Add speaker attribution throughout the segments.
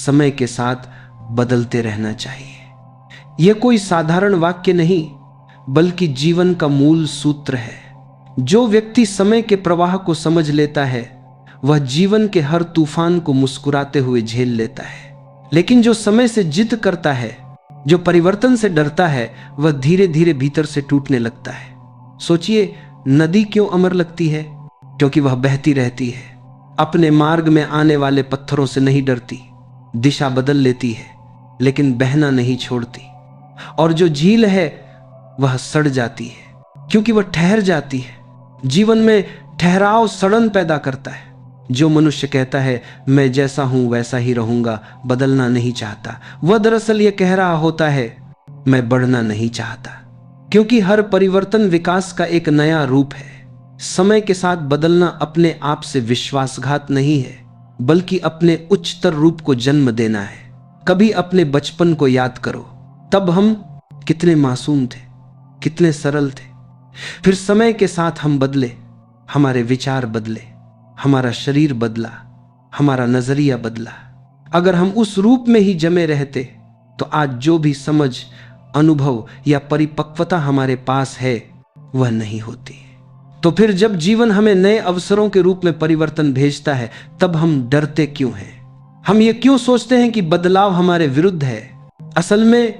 Speaker 1: समय के साथ बदलते रहना चाहिए। यह कोई साधारण वाक्य नहीं, बल्कि जीवन का मूल सूत्र है। जो व्यक्ति समय के प्रवाह को समझ लेता है, वह जीवन के हर तूफान को मुस्कुराते हुए झेल लेता है। लेकिन जो समय से जिद करता है, जो परिवर्तन से डरता है, वह धीरे धीरे भीतर से टूटने लगता है। सोचिए, नदी क्यों अमर लगती है? क्योंकि वह बहती रहती है, अपने मार्ग में आने वाले पत्थरों से नहीं डरती। दिशा बदल लेती है, लेकिन बहना नहीं छोड़ती। और जो झील है, वह सड़ जाती है, क्योंकि वह ठहर जाती है। जीवन में ठहराव सड़न पैदा करता है। जो मनुष्य कहता है मैं जैसा हूं वैसा ही रहूंगा, बदलना नहीं चाहता, वह दरअसल यह कह रहा होता है मैं बढ़ना नहीं चाहता। क्योंकि हर परिवर्तन विकास का एक नया रूप है। समय के साथ बदलना अपने आप से विश्वासघात नहीं है, बल्कि अपने उच्चतर रूप को जन्म देना है। कभी अपने बचपन को याद करो, तब हम कितने मासूम थे, कितने सरल थे। फिर समय के साथ हम बदले, हमारे विचार बदले, हमारा शरीर बदला, हमारा नजरिया बदला। अगर हम उस रूप में ही जमे रहते, तो आज जो भी समझ, अनुभव या परिपक्वता हमारे पास है, वह नहीं होती। तो फिर जब जीवन हमें नए अवसरों के रूप में परिवर्तन भेजता है, तब हम डरते क्यों हैं? हम ये क्यों सोचते हैं कि बदलाव हमारे विरुद्ध है? असल में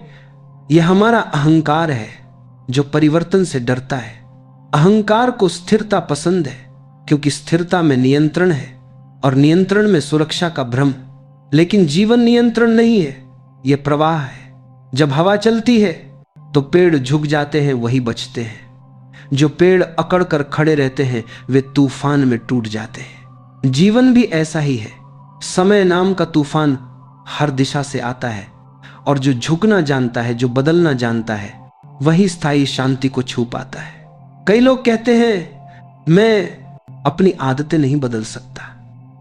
Speaker 1: यह हमारा अहंकार है जो परिवर्तन से डरता है। अहंकार को स्थिरता पसंद है, क्योंकि स्थिरता में नियंत्रण है और नियंत्रण में सुरक्षा का भ्रम। लेकिन जीवन नियंत्रण नहीं है, यह प्रवाह है। जब हवा चलती है तो पेड़ झुक जाते हैं, वही बचते हैं। जो पेड़ अकड़ कर खड़े रहते हैं, वे तूफान में टूट जाते हैं। जीवन भी ऐसा ही है। समय नाम का तूफान हर दिशा से आता है, और जो झुकना जानता है, जो बदलना जानता है, वही स्थायी शांति को छू पाता है। कई लोग कहते हैं मैं अपनी आदतें नहीं बदल सकता,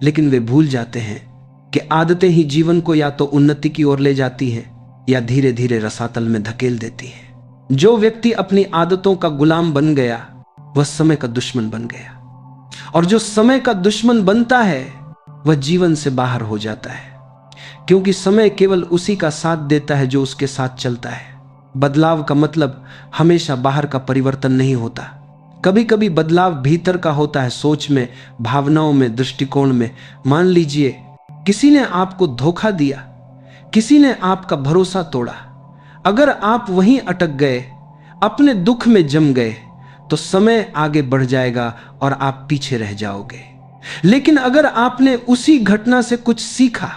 Speaker 1: लेकिन वे भूल जाते हैं कि आदतें ही जीवन को या तो उन्नति की ओर ले जाती हैं या धीरे धीरे रसातल में धकेल देती हैं। जो व्यक्ति अपनी आदतों का गुलाम बन गया, वह समय का दुश्मन बन गया। और जो समय का दुश्मन बनता है, वह जीवन से बाहर हो जाता है, क्योंकि समय केवल उसी का साथ देता है जो उसके साथ चलता है। बदलाव का मतलब हमेशा बाहर का परिवर्तन नहीं होता। कभी कभी बदलाव भीतर का होता है, सोच में, भावनाओं में, दृष्टिकोण में। मान लीजिए किसी ने आपको धोखा दिया, किसी ने आपका भरोसा तोड़ा। अगर आप वहीं अटक गए, अपने दुख में जम गए, तो समय आगे बढ़ जाएगा और आप पीछे रह जाओगे। लेकिन अगर आपने उसी घटना से कुछ सीखा,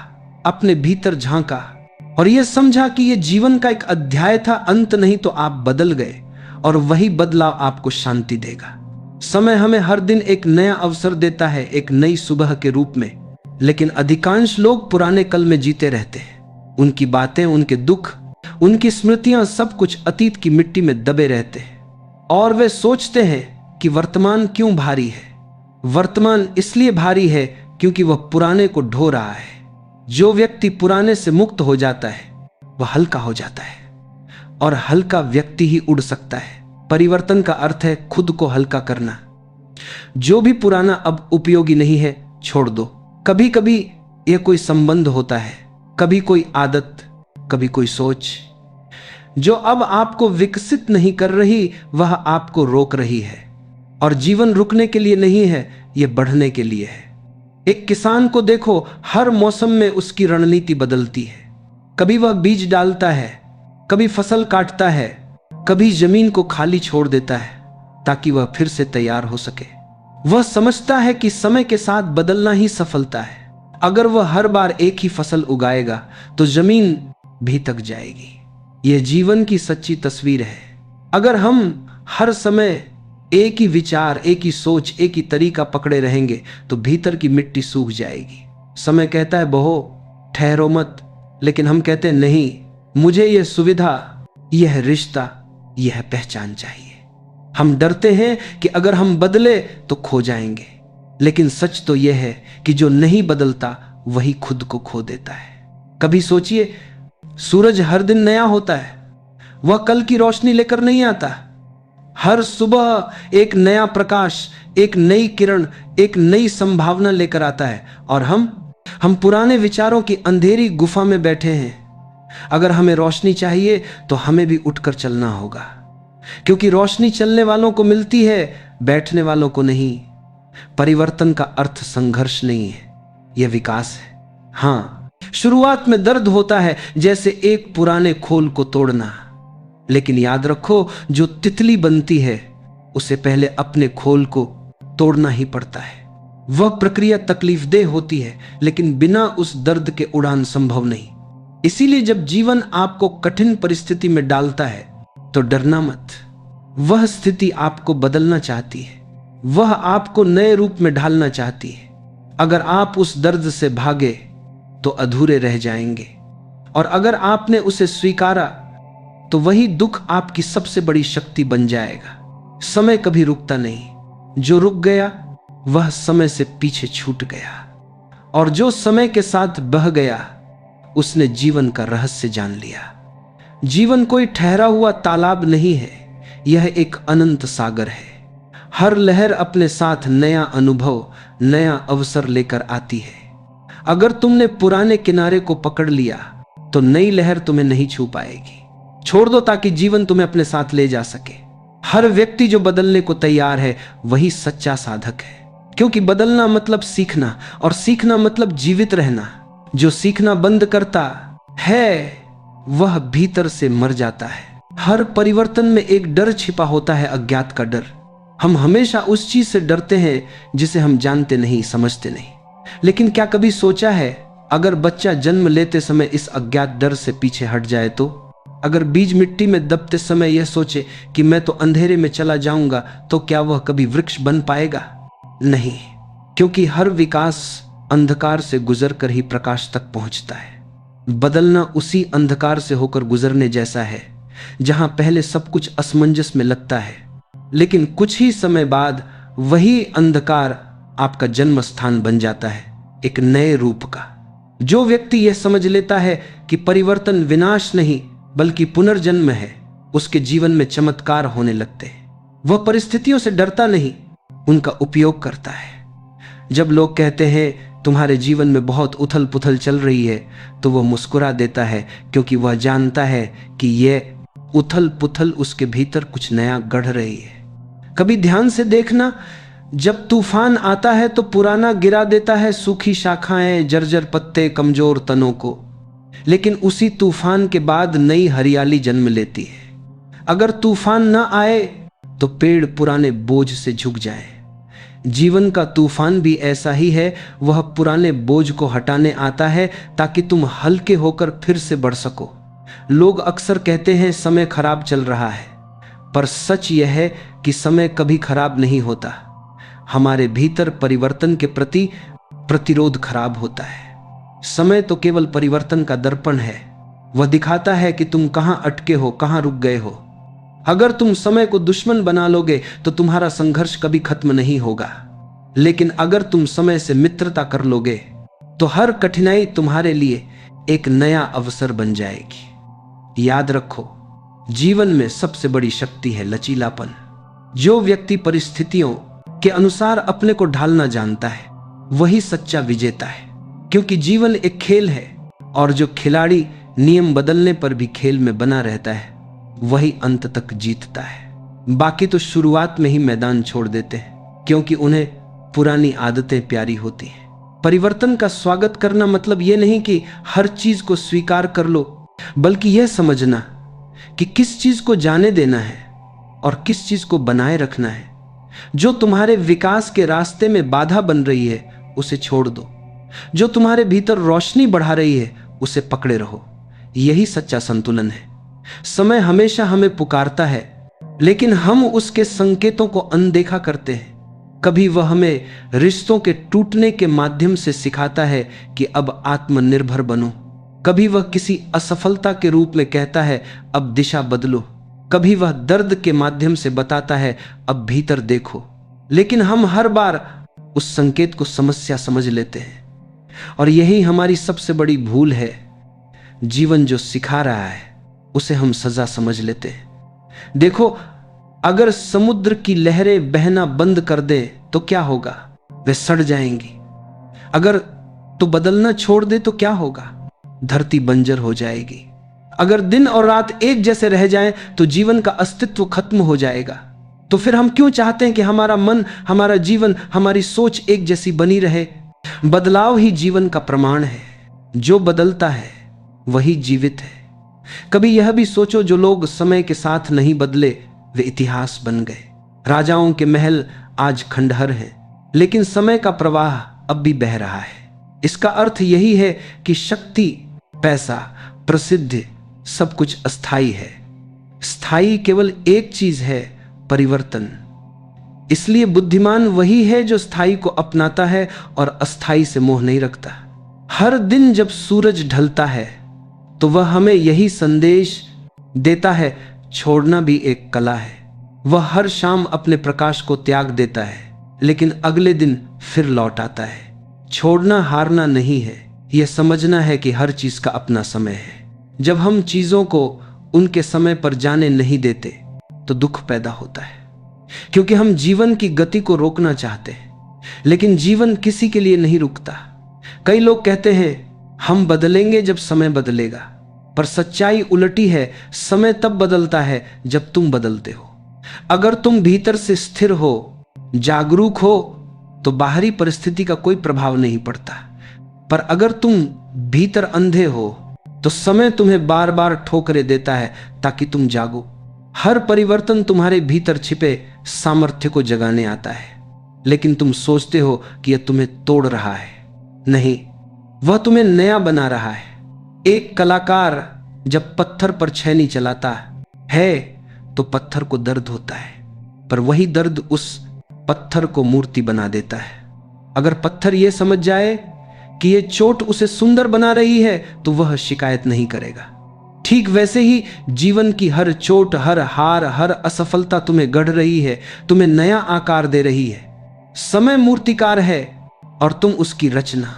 Speaker 1: अपने भीतर झांका और यह समझा कि यह जीवन का एक अध्याय था, अंत नहीं, तो आप बदल गए, और वही बदलाव आपको शांति देगा। समय हमें हर दिन एक नया अवसर देता है, एक नई सुबह के रूप में। लेकिन अधिकांश लोग पुराने कल में जीते रहते हैं। उनकी बातें, उनके दुख, उनकी स्मृतियां, सब कुछ अतीत की मिट्टी में दबे रहते हैं। और वे सोचते हैं कि वर्तमान क्यों भारी है। वर्तमान इसलिए भारी है क्योंकि वह पुराने को ढो रहा है। जो व्यक्ति पुराने से मुक्त हो जाता है, वह हल्का हो जाता है, और हल्का व्यक्ति ही उड़ सकता है। परिवर्तन का अर्थ है खुद को हल्का करना। जो भी पुराना अब उपयोगी नहीं है, छोड़ दो। कभी कभी यह कोई संबंध होता है, कभी कोई आदत, कभी कोई सोच, जो अब आपको विकसित नहीं कर रही, वह आपको रोक रही है। और जीवन रुकने के लिए नहीं है, यह बढ़ने के लिए है। एक किसान को देखो, हर मौसम में उसकी रणनीति बदलती है। कभी वह बीज डालता है, कभी फसल काटता है, कभी जमीन को खाली छोड़ देता है ताकि वह फिर से तैयार हो सके। वह समझता है कि समय के साथ बदलना ही सफलता है। अगर वह हर बार एक ही फसल उगाएगा, तो जमीन भी थक जाएगी। यह जीवन की सच्ची तस्वीर है। अगर हम हर समय एक ही विचार, एक ही सोच, एक ही तरीका पकड़े रहेंगे, तो भीतर की मिट्टी सूख जाएगी। समय कहता है बहो, ठहरो मत, लेकिन हम कहते हैं नहीं, मुझे यह सुविधा, यह रिश्ता, यह पहचान चाहिए। हम डरते हैं कि अगर हम बदले तो खो जाएंगे, लेकिन सच तो यह है कि जो नहीं बदलता वही खुद को खो देता है। कभी सोचिए, सूरज हर दिन नया होता है, वह कल की रोशनी लेकर नहीं आता। हर सुबह एक नया प्रकाश, एक नई किरण, एक नई संभावना लेकर आता है, और हम हम पुराने विचारों की अंधेरी गुफा में बैठे हैं। अगर हमें रोशनी चाहिए तो हमें भी उठकर चलना होगा, क्योंकि रोशनी चलने वालों को मिलती है, बैठने वालों को नहीं। परिवर्तन का अर्थ संघर्ष नहीं है, यह विकास है। हाँ, शुरुआत में दर्द होता है, जैसे एक पुराने खोल को तोड़ना। लेकिन याद रखो, जो तितली बनती है उसे पहले अपने खोल को तोड़ना ही पड़ता है। वह प्रक्रिया तकलीफदेह होती है, लेकिन बिना उस दर्द के उड़ान संभव नहीं। इसीलिए जब जीवन आपको कठिन परिस्थिति में डालता है तो डरना मत। वह स्थिति आपको बदलना चाहती है, वह आपको नए रूप में ढालना चाहती है। अगर आप उस दर्द से भागे तो अधूरे रह जाएंगे, और अगर आपने उसे स्वीकारा तो वही दुख आपकी सबसे बड़ी शक्ति बन जाएगा। समय कभी रुकता नहीं, जो रुक गया वह समय से पीछे छूट गया, और जो समय के साथ बह गया उसने जीवन का रहस्य जान लिया। जीवन कोई ठहरा हुआ तालाब नहीं है, यह एक अनंत सागर है। हर लहर अपने साथ नया अनुभव, नया अवसर लेकर आती है। अगर तुमने पुराने किनारे को पकड़ लिया तो नई लहर तुम्हें नहीं छू पाएगी। छोड़ दो ताकि जीवन तुम्हें अपने साथ ले जा सके। हर व्यक्ति जो बदलने को तैयार है वही सच्चा साधक है, क्योंकि बदलना मतलब सीखना, और सीखना मतलब जीवित रहना। जो सीखना बंद करता है वह भीतर से मर जाता है। हर परिवर्तन में एक डर छिपा होता है, अज्ञात का डर। हम हमेशा उस चीज से डरते हैं जिसे हम जानते नहीं, समझते नहीं। लेकिन क्या कभी सोचा है, अगर बच्चा जन्म लेते समय इस अज्ञात डर से पीछे हट जाए तो? अगर बीज मिट्टी में दबते समय यह सोचे कि मैं तो अंधेरे में चला जाऊंगा, तो क्या वह कभी वृक्ष बन पाएगा? नहीं, क्योंकि हर विकास अंधकार से गुजरकर ही प्रकाश तक पहुंचता है। बदलना उसी अंधकार से होकर गुजरने जैसा है, जहां पहले सब कुछ असमंजस में लगता है, लेकिन कुछ ही समय बाद वही अंधकार आपका जन्म स्थान बन जाता है, एक नए रूप का। जो व्यक्ति यह समझ लेता है कि परिवर्तन विनाश नहीं बल्कि पुनर्जन्म है, उसके जीवन में चमत्कार होने लगते हैं। वह परिस्थितियों से डरता नहीं, उनका उपयोग करता है। जब लोग कहते हैं तुम्हारे जीवन में बहुत उथल पुथल चल रही है, तो वह मुस्कुरा देता है, क्योंकि वह जानता है कि यह उथल पुथल उसके भीतर कुछ नया गढ़ रही है। कभी ध्यान से देखना, जब तूफान आता है तो पुराना गिरा देता है सूखी शाखाएं, जर्जर पत्ते, कमजोर तनों को, लेकिन उसी तूफान के बाद नई हरियाली जन्म लेती है। अगर तूफान न आए तो पेड़ पुराने बोझ से झुक जाए। जीवन का तूफान भी ऐसा ही है, वह पुराने बोझ को हटाने आता है ताकि तुम हल्के होकर फिर से बढ़ सको। लोग अक्सर कहते हैं समय खराब चल रहा है, पर सच यह है कि समय कभी खराब नहीं होता। हमारे भीतर परिवर्तन के प्रति प्रतिरोध खराब होता है। समय तो केवल परिवर्तन का दर्पण है, वह दिखाता है कि तुम कहां अटके हो, कहां रुक गए हो। अगर तुम समय को दुश्मन बना लोगे तो तुम्हारा संघर्ष कभी खत्म नहीं होगा, लेकिन अगर तुम समय से मित्रता कर लोगे तो हर कठिनाई तुम्हारे लिए एक नया अवसर बन जाएगी। याद रखो, जीवन में सबसे बड़ी शक्ति है लचीलापन। जो व्यक्ति परिस्थितियों के अनुसार अपने को ढालना जानता है वही सच्चा विजेता है, क्योंकि जीवन एक खेल है, और जो खिलाड़ी नियम बदलने पर भी खेल में बना रहता है वही अंत तक जीतता है। बाकी तो शुरुआत में ही मैदान छोड़ देते हैं, क्योंकि उन्हें पुरानी आदतें प्यारी होती हैं। परिवर्तन का स्वागत करना मतलब यह नहीं कि हर चीज को स्वीकार कर लो, बल्कि यह समझना कि किस चीज को जाने देना है और किस चीज को बनाए रखना है। जो तुम्हारे विकास के रास्ते में बाधा बन रही है उसे छोड़ दो, जो तुम्हारे भीतर रोशनी बढ़ा रही है उसे पकड़े रहो। यही सच्चा संतुलन है। समय हमेशा हमें पुकारता है, लेकिन हम उसके संकेतों को अनदेखा करते हैं। कभी वह हमें रिश्तों के टूटने के माध्यम से सिखाता है कि अब आत्मनिर्भर बनो, कभी वह किसी असफलता के रूप में कहता है अब दिशा बदलो, कभी वह दर्द के माध्यम से बताता है अब भीतर देखो। लेकिन हम हर बार उस संकेत को समस्या समझ लेते हैं, और यही हमारी सबसे बड़ी भूल है। जीवन जो सिखा रहा है उसे हम सजा समझ लेते हैं। देखो, अगर समुद्र की लहरें बहना बंद कर दे तो क्या होगा? वे सड़ जाएंगी। अगर तो बदलना छोड़ दे तो क्या होगा? धरती बंजर हो जाएगी। अगर दिन और रात एक जैसे रह जाएं तो जीवन का अस्तित्व खत्म हो जाएगा। तो फिर हम क्यों चाहते हैं कि हमारा मन, हमारा जीवन, हमारी सोच एक जैसी बनी रहे? बदलाव ही जीवन का प्रमाण है। जो बदलता है वही जीवित है। कभी यह भी सोचो, जो लोग समय के साथ नहीं बदले वे इतिहास बन गए। राजाओं के महल आज खंडहर हैं, लेकिन समय का प्रवाह अब भी बह रहा है। इसका अर्थ यही है कि शक्ति, पैसा, प्रसिद्धि सब कुछ अस्थाई है। स्थायी केवल एक चीज है, परिवर्तन। इसलिए बुद्धिमान वही है जो स्थायी को अपनाता है और अस्थाई से मोह नहीं रखता। हर दिन जब सूरज ढलता है तो वह हमें यही संदेश देता है, छोड़ना भी एक कला है। वह हर शाम अपने प्रकाश को त्याग देता है, लेकिन अगले दिन फिर लौट आता है। छोड़ना हारना नहीं है, यह समझना है कि हर चीज का अपना समय है। जब हम चीजों को उनके समय पर जाने नहीं देते तो दुख पैदा होता है, क्योंकि हम जीवन की गति को रोकना चाहते हैं, लेकिन जीवन किसी के लिए नहीं रुकता। कई लोग कहते हैं हम बदलेंगे जब समय बदलेगा, पर सच्चाई उलटी है। समय तब बदलता है जब तुम बदलते हो। अगर तुम भीतर से स्थिर हो, जागरूक हो, तो बाहरी परिस्थिति का कोई प्रभाव नहीं पड़ता। पर अगर तुम भीतर अंधे हो तो समय तुम्हें बार बार ठोकरें देता है ताकि तुम जागो। हर परिवर्तन तुम्हारे भीतर छिपे सामर्थ्य को जगाने आता है, लेकिन तुम सोचते हो कि यह तुम्हें तोड़ रहा है। नहीं, वह तुम्हें नया बना रहा है। एक कलाकार जब पत्थर पर छेनी चलाता है तो पत्थर को दर्द होता है, पर वही दर्द उस पत्थर को मूर्ति बना देता है। अगर पत्थर यह समझ जाए कि यह चोट उसे सुंदर बना रही है तो वह शिकायत नहीं करेगा। ठीक वैसे ही जीवन की हर चोट, हर हार, हर असफलता तुम्हें गढ़ रही है, तुम्हें नया आकार दे रही है। समय मूर्तिकार है और तुम उसकी रचना।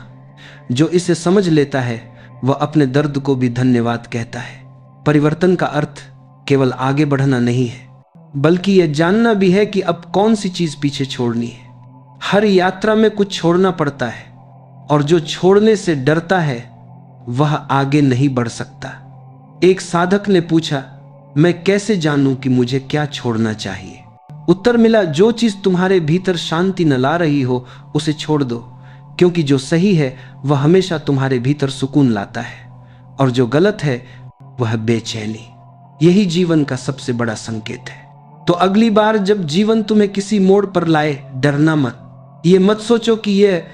Speaker 1: जो इसे समझ लेता है वह अपने दर्द को भी धन्यवाद कहता है। परिवर्तन का अर्थ केवल आगे बढ़ना नहीं है, बल्कि यह जानना भी है कि अब कौन सी चीज पीछे छोड़नी है। हर यात्रा में कुछ छोड़ना पड़ता है, और जो छोड़ने से डरता है वह आगे नहीं बढ़ सकता। एक साधक ने पूछा, मैं कैसे जानूं कि मुझे क्या छोड़ना चाहिए? उत्तर मिला, जो चीज तुम्हारे भीतर शांति न ला रही हो उसे छोड़ दो, क्योंकि जो सही है वह हमेशा तुम्हारे भीतर सुकून लाता है, और जो गलत है वह बेचैनी। यही जीवन का सबसे बड़ा संकेत है। तो अगली बार जब जीवन तुम्हें किसी मोड़ पर लाए, डरना मत। ये मत सोचो कि यह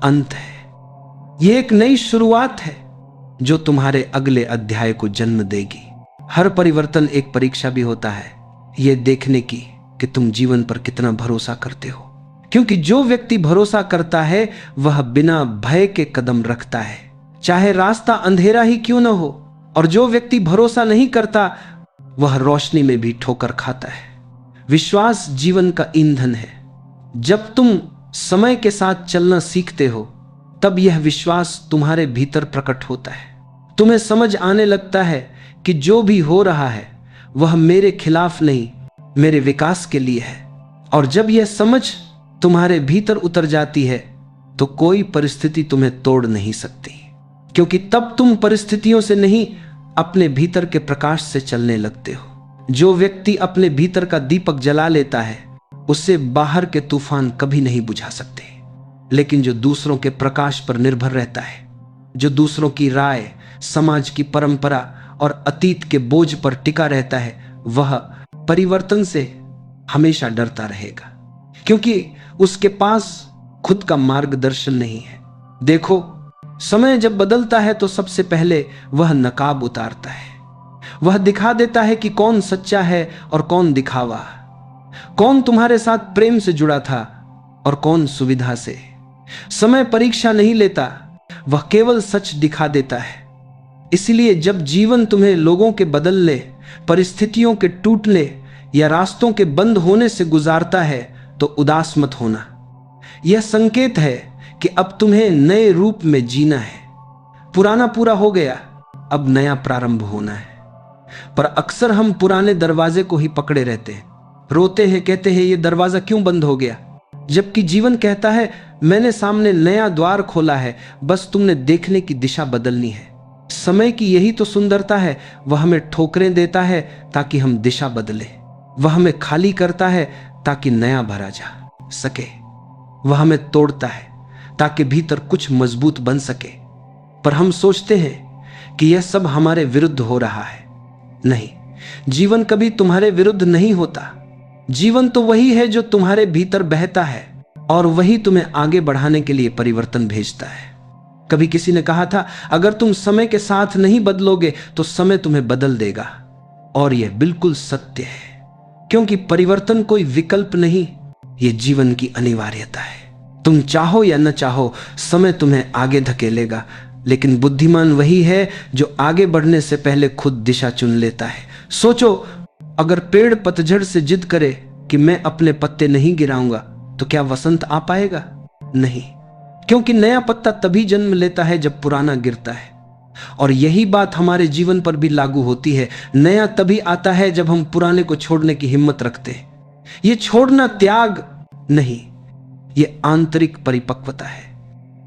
Speaker 1: अंत है, यह एक नई शुरुआत है जो तुम्हारे अगले अध्याय को जन्म देगी। हर परिवर्तन एक परीक्षा भी होता है, यह देखने की कि तुम जीवन पर कितना भरोसा करते हो। क्योंकि जो व्यक्ति भरोसा करता है वह बिना भय के कदम रखता है, चाहे रास्ता अंधेरा ही क्यों न हो। और जो व्यक्ति भरोसा नहीं करता वह रोशनी में भी ठोकर खाता है। विश्वास जीवन का ईंधन है। जब तुम समय के साथ चलना सीखते हो तब यह विश्वास तुम्हारे भीतर प्रकट होता है। तुम्हें समझ आने लगता है कि जो भी हो रहा है वह मेरे खिलाफ नहीं, मेरे विकास के लिए है। और जब यह समझ तुम्हारे भीतर उतर जाती है तो कोई परिस्थिति तुम्हें तोड़ नहीं सकती, क्योंकि तब तुम परिस्थितियों से नहीं, अपने भीतर के प्रकाश से चलने लगते हो। जो व्यक्ति अपने भीतर का दीपक जला लेता है उससे बाहर के तूफान कभी नहीं बुझा सकते। लेकिन जो दूसरों के प्रकाश पर निर्भर रहता है, जो दूसरों की राय, समाज की परंपरा और अतीत के बोझ पर टिका रहता है, वह परिवर्तन से हमेशा डरता रहेगा, क्योंकि उसके पास खुद का मार्गदर्शन नहीं है। देखो, समय जब बदलता है तो सबसे पहले वह नकाब उतारता है। वह दिखा देता है कि कौन सच्चा है और कौन दिखावा, कौन तुम्हारे साथ प्रेम से जुड़ा था और कौन सुविधा से। समय परीक्षा नहीं लेता, वह केवल सच दिखा देता है। इसलिए जब जीवन तुम्हें लोगों के बदलने, परिस्थितियों के टूटने या रास्तों के बंद होने से गुजारता है तो उदास मत होना। यह संकेत है कि अब तुम्हें नए रूप में जीना है। पुराना पूरा हो गया, अब नया प्रारंभ होना है। पर अक्सर हम पुराने दरवाजे को ही पकड़े रहते हैं, रोते हैं, कहते हैं ये दरवाजा क्यों बंद हो गया। जबकि जीवन कहता है मैंने सामने नया द्वार खोला है, बस तुमने देखने की दिशा बदलनी है। समय की यही तो सुंदरता है, वह हमें ठोकरें देता है ताकि हम दिशा बदले, वह हमें खाली करता है ताकि नया भरा जा सके, वह हमें तोड़ता है ताकि भीतर कुछ मजबूत बन सके। पर हम सोचते हैं कि यह सब हमारे विरुद्ध हो रहा है। नहीं, जीवन कभी तुम्हारे विरुद्ध नहीं होता। जीवन तो वही है जो तुम्हारे भीतर बहता है और वही तुम्हें आगे बढ़ाने के लिए परिवर्तन भेजता है। कभी किसी ने कहा था, अगर तुम समय के साथ नहीं बदलोगे तो समय तुम्हें बदल देगा। और यह बिल्कुल सत्य है, क्योंकि परिवर्तन कोई विकल्प नहीं, यह जीवन की अनिवार्यता है। तुम चाहो या न चाहो, समय तुम्हें आगे धकेलेगा, लेकिन बुद्धिमान वही है जो आगे बढ़ने से पहले खुद दिशा चुन लेता है। सोचो, अगर पेड़ पतझड़ से जिद करे कि मैं अपने पत्ते नहीं गिराऊंगा, तो क्या वसंत आ पाएगा? नहीं, क्योंकि नया पत्ता तभी जन्म लेता है जब पुराना गिरता है। और यही बात हमारे जीवन पर भी लागू होती है। नया तभी आता है जब हम पुराने को छोड़ने की हिम्मत रखते हैं। यह छोड़ना त्याग नहीं, यह आंतरिक परिपक्वता है।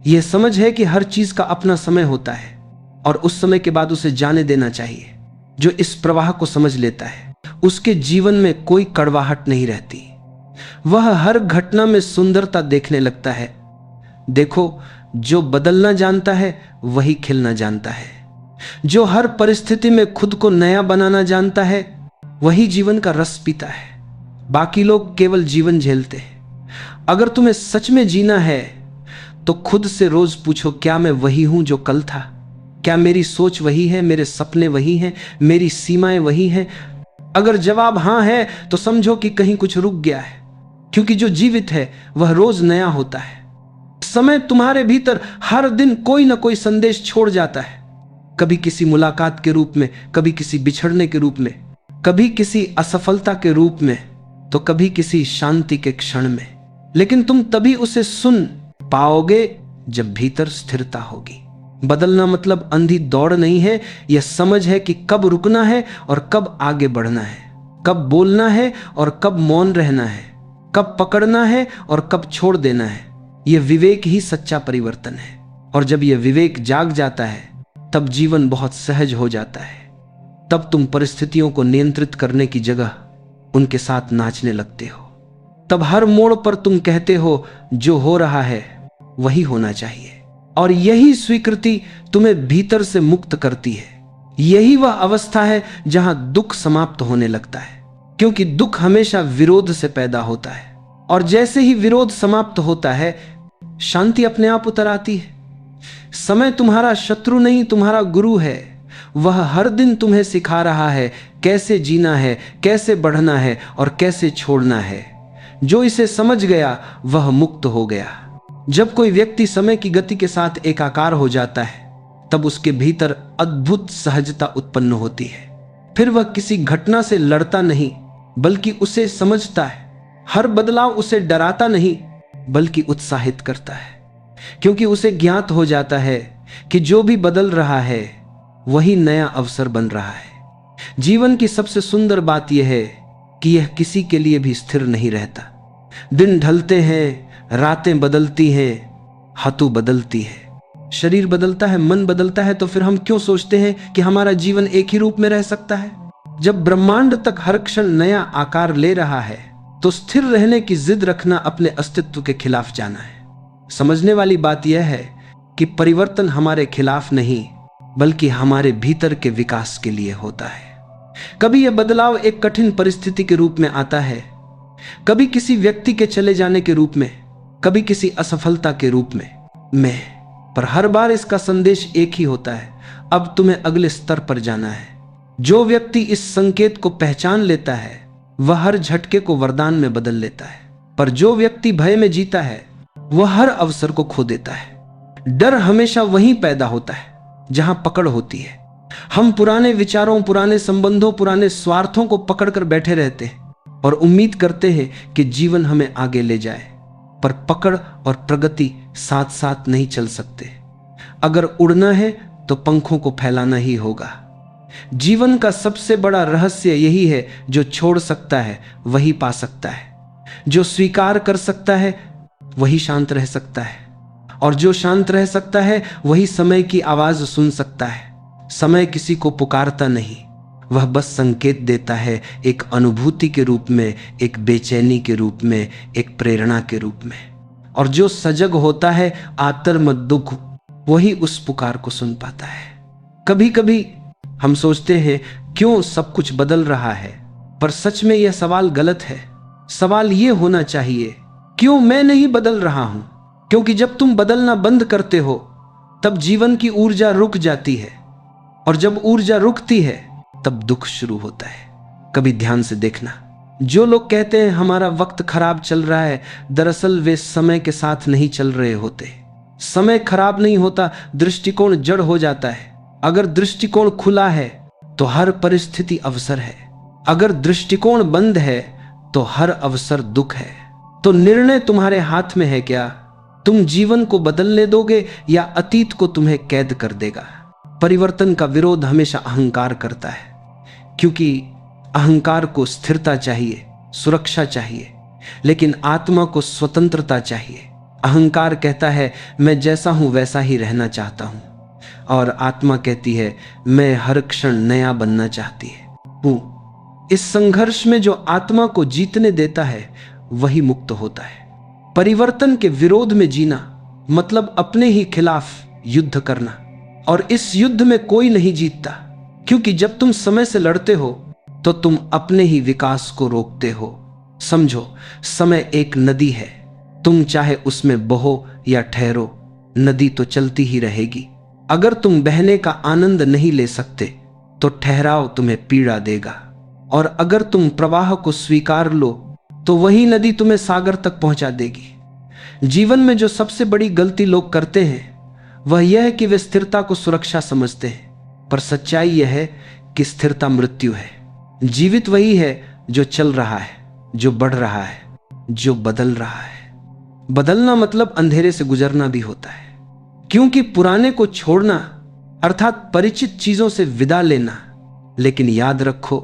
Speaker 1: यह समझ है कि हर चीज का अपना समय होता है और उस समय के बाद उसे जाने देना चाहिए। जो इस प्रवाह को समझ लेता है, उसके जीवन में कोई कड़वाहट नहीं रहती। वह हर घटना में सुंदरता देखने लगता है। देखो, जो बदलना जानता है वही खिलना जानता है। जो हर परिस्थिति में खुद को नया बनाना जानता है वही जीवन का रस पीता है। बाकी लोग केवल जीवन झेलते हैं। अगर तुम्हें सच में जीना है तो खुद से रोज पूछो, क्या मैं वही हूं जो कल था? क्या मेरी सोच वही है, मेरे सपने वही हैं, मेरी सीमाएं वही हैं? अगर जवाब हां है तो समझो कि कहीं कुछ रुक गया है, क्योंकि जो जीवित है वह रोज नया होता है। समय तुम्हारे भीतर हर दिन कोई ना कोई संदेश छोड़ जाता है, कभी किसी मुलाकात के रूप में, कभी किसी बिछड़ने के रूप में, कभी किसी असफलता के रूप में, तो कभी किसी शांति के क्षण में। लेकिन तुम तभी उसे सुन पाओगे जब भीतर स्थिरता होगी। बदलना मतलब अंधी दौड़ नहीं है, यह समझ है कि कब रुकना है और कब आगे बढ़ना है, कब बोलना है और कब मौन रहना है, कब पकड़ना है और कब छोड़ देना है। यह विवेक ही सच्चा परिवर्तन है। और जब यह विवेक जाग जाता है तब जीवन बहुत सहज हो जाता है। तब तुम परिस्थितियों को नियंत्रित करने की जगह उनके साथ नाचने लगते हो। तब हर मोड़ पर तुम कहते हो, जो हो रहा है वही होना चाहिए। और यही स्वीकृति तुम्हें भीतर से मुक्त करती है। यही वह अवस्था है जहां दुख समाप्त होने लगता है, क्योंकि दुख हमेशा विरोध से पैदा होता है। और जैसे ही विरोध समाप्त होता है, शांति अपने आप उतर आती है। समय तुम्हारा शत्रु नहीं, तुम्हारा गुरु है। वह हर दिन तुम्हें सिखा रहा है कैसे जीना है, कैसे बढ़ना है और कैसे छोड़ना है। जो इसे समझ गया वह मुक्त हो गया। जब कोई व्यक्ति समय की गति के साथ एकाकार हो जाता है, तब उसके भीतर अद्भुत सहजता उत्पन्न होती है। फिर वह किसी घटना से लड़ता नहीं, बल्कि उसे समझता है। हर बदलाव उसे डराता नहीं, बल्कि उत्साहित करता है, क्योंकि उसे ज्ञात हो जाता है कि जो भी बदल रहा है वही नया अवसर बन रहा है। जीवन की सबसे सुंदर बात यह है कि यह किसी के लिए भी स्थिर नहीं रहता। दिन ढलते हैं, रातें बदलती हैं, ऋतु बदलती है, शरीर बदलता है, मन बदलता है। तो फिर हम क्यों सोचते हैं कि हमारा जीवन एक ही रूप में रह सकता है? जब ब्रह्मांड तक हर क्षण नया आकार ले रहा है, तो स्थिर रहने की जिद रखना अपने अस्तित्व के खिलाफ जाना है। समझने वाली बात यह है कि परिवर्तन हमारे खिलाफ नहीं, बल्कि हमारे भीतर के विकास के लिए होता है। कभी यह बदलाव एक कठिन परिस्थिति के रूप में आता है, कभी किसी व्यक्ति के चले जाने के रूप में, कभी किसी असफलता के रूप में। पर हर बार इसका संदेश एक ही होता है, अब तुम्हें अगले स्तर पर जाना है। जो व्यक्ति इस संकेत को पहचान लेता है वह हर झटके को वरदान में बदल लेता है। पर जो व्यक्ति भय में जीता है वह हर अवसर को खो देता है। डर हमेशा वहीं पैदा होता है जहां पकड़ होती है। हम पुराने विचारों, पुराने संबंधों, पुराने स्वार्थों को पकड़कर बैठे रहते हैं और उम्मीद करते हैं कि जीवन हमें आगे ले जाए। पर पकड़ और प्रगति साथ साथ नहीं चल सकते। अगर उड़ना है तो पंखों को फैलाना ही होगा। जीवन का सबसे बड़ा रहस्य यही है, जो छोड़ सकता है वही पा सकता है। जो स्वीकार कर सकता है वही शांत रह सकता है, और जो शांत रह सकता है वही समय की आवाज सुन सकता है। समय किसी को पुकारता नहीं, वह बस संकेत देता है, एक अनुभूति के रूप में, एक बेचैनी के रूप में, एक प्रेरणा के रूप में। और जो सजग होता है आतर्म दुख, वही उस पुकार को सुन पाता है। कभी कभी हम सोचते हैं क्यों सब कुछ बदल रहा है, पर सच में यह सवाल गलत है। सवाल यह होना चाहिए, क्यों मैं नहीं बदल रहा हूं? क्योंकि जब तुम बदलना बंद करते हो तब जीवन की ऊर्जा रुक जाती है, और जब ऊर्जा रुकती है तब दुख शुरू होता है। कभी ध्यान से देखना, जो लोग कहते हैं हमारा वक्त खराब चल रहा है, दरअसल वे समय के साथ नहीं चल रहे होते। समय खराब नहीं होता, दृष्टिकोण जड़ हो जाता है। अगर दृष्टिकोण खुला है तो हर परिस्थिति अवसर है, अगर दृष्टिकोण बंद है तो हर अवसर दुख है। तो निर्णय तुम्हारे हाथ में है क्या? तुम जीवन को बदलने दोगे या अतीत को तुम्हें कैद कर देगा? परिवर्तन का विरोध हमेशा अहंकार करता है, क्योंकि अहंकार को स्थिरता चाहिए, सुरक्षा चाहिए, लेकिन आत्मा को स्वतंत्रता चाहिए। अहंकार कहता है मैं जैसा हूं वैसा ही रहना चाहता हूं, और आत्मा कहती है मैं हर क्षण नया बनना चाहती हूं। इस संघर्ष में जो आत्मा को जीतने देता है वही मुक्त होता है। परिवर्तन के विरोध में जीना मतलब अपने ही खिलाफ युद्ध करना, और इस युद्ध में कोई नहीं जीतता, क्योंकि जब तुम समय से लड़ते हो तो तुम अपने ही विकास को रोकते हो। समझो, समय एक नदी है, तुम चाहे उसमें बहो या ठहरो, नदी तो चलती ही रहेगी। अगर तुम बहने का आनंद नहीं ले सकते तो ठहराव तुम्हें पीड़ा देगा, और अगर तुम प्रवाह को स्वीकार लो तो वही नदी तुम्हें सागर तक पहुंचा देगी। जीवन में जो सबसे बड़ी गलती लोग करते हैं वह यह है कि वे स्थिरता को सुरक्षा समझते हैं, पर सच्चाई यह है कि स्थिरता मृत्यु है। जीवित वही है जो चल रहा है, जो बढ़ रहा है, जो बदल रहा है। बदलना मतलब अंधेरे से गुजरना भी होता है, क्योंकि पुराने को छोड़ना अर्थात परिचित चीजों से विदा लेना। लेकिन याद रखो,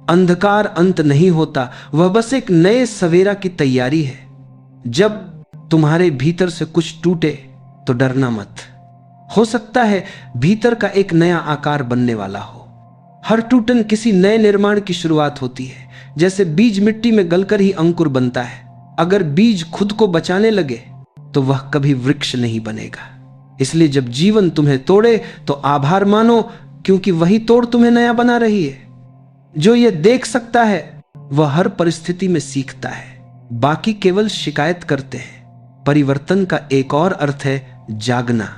Speaker 1: अंधकार अंत नहीं होता, वह बस एक नए सवेरा की तैयारी है। जब तुम्हारे भीतर से कुछ टूटे तो डरना मत, हो सकता है भीतर का एक नया आकार बनने वाला हो। हर टूटन किसी नए निर्माण की शुरुआत होती है। जैसे बीज मिट्टी में गलकर ही अंकुर बनता है, अगर बीज खुद को बचाने लगे तो वह कभी वृक्ष नहीं बनेगा। इसलिए जब जीवन तुम्हें तोड़े तो आभार मानो, क्योंकि वही तोड़ तुम्हें नया बना रही है। जो ये देख सकता है वह हर परिस्थिति में सीखता है, बाकी केवल शिकायत करते हैं। परिवर्तन का एक और अर्थ है जागना।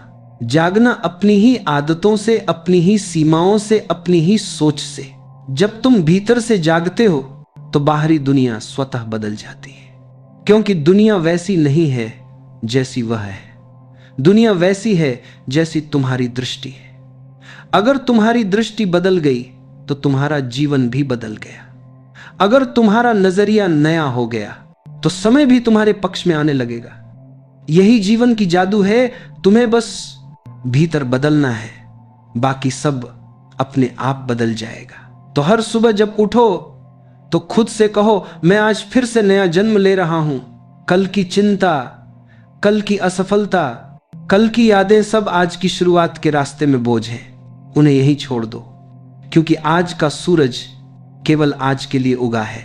Speaker 1: जागना अपनी ही आदतों से, अपनी ही सीमाओं से, अपनी ही सोच से। जब तुम भीतर से जागते हो तो बाहरी दुनिया स्वतः बदल जाती है, क्योंकि दुनिया वैसी नहीं है जैसी वह है, दुनिया वैसी है जैसी तुम्हारी दृष्टि है। अगर तुम्हारी दृष्टि बदल गई तो तुम्हारा जीवन भी बदल गया। अगर तुम्हारा नजरिया नया हो गया तो समय भी तुम्हारे पक्ष में आने लगेगा। यही जीवन की जादू है, तुम्हें बस भीतर बदलना है, बाकी सब अपने आप बदल जाएगा। तो हर सुबह जब उठो तो खुद से कहो मैं आज फिर से नया जन्म ले रहा हूं। कल की चिंता, कल की असफलता, कल की यादें सब आज की शुरुआत के रास्ते में बोझ हैं, उन्हें यहीं छोड़ दो, क्योंकि आज का सूरज केवल आज के लिए उगा है।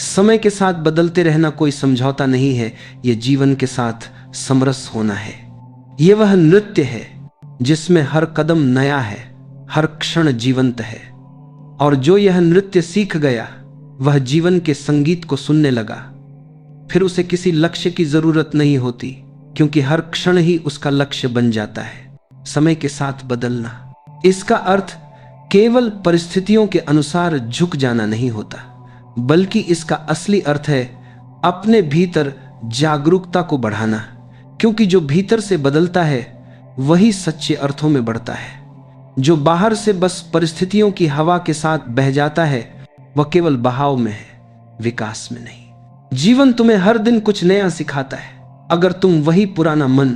Speaker 1: समय के साथ बदलते रहना कोई समझौता नहीं है, यह जीवन के साथ समरस होना है। यह वह नृत्य है जिसमें हर कदम नया है, हर क्षण जीवंत है। और जो यह नृत्य सीख गया वह जीवन के संगीत को सुनने लगा। फिर उसे किसी लक्ष्य की जरूरत नहीं होती, क्योंकि हर क्षण ही उसका लक्ष्य बन जाता है। समय के साथ बदलना, इसका अर्थ केवल परिस्थितियों के अनुसार झुक जाना नहीं होता, बल्कि इसका असली अर्थ है अपने भीतर जागरूकता को बढ़ाना, क्योंकि जो भीतर से बदलता है वही सच्चे अर्थों में बढ़ता है। जो बाहर से बस परिस्थितियों की हवा के साथ बह जाता है वह केवल बहाव में है, विकास में नहीं। जीवन तुम्हें हर दिन कुछ नया सिखाता है। अगर तुम वही पुराना मन,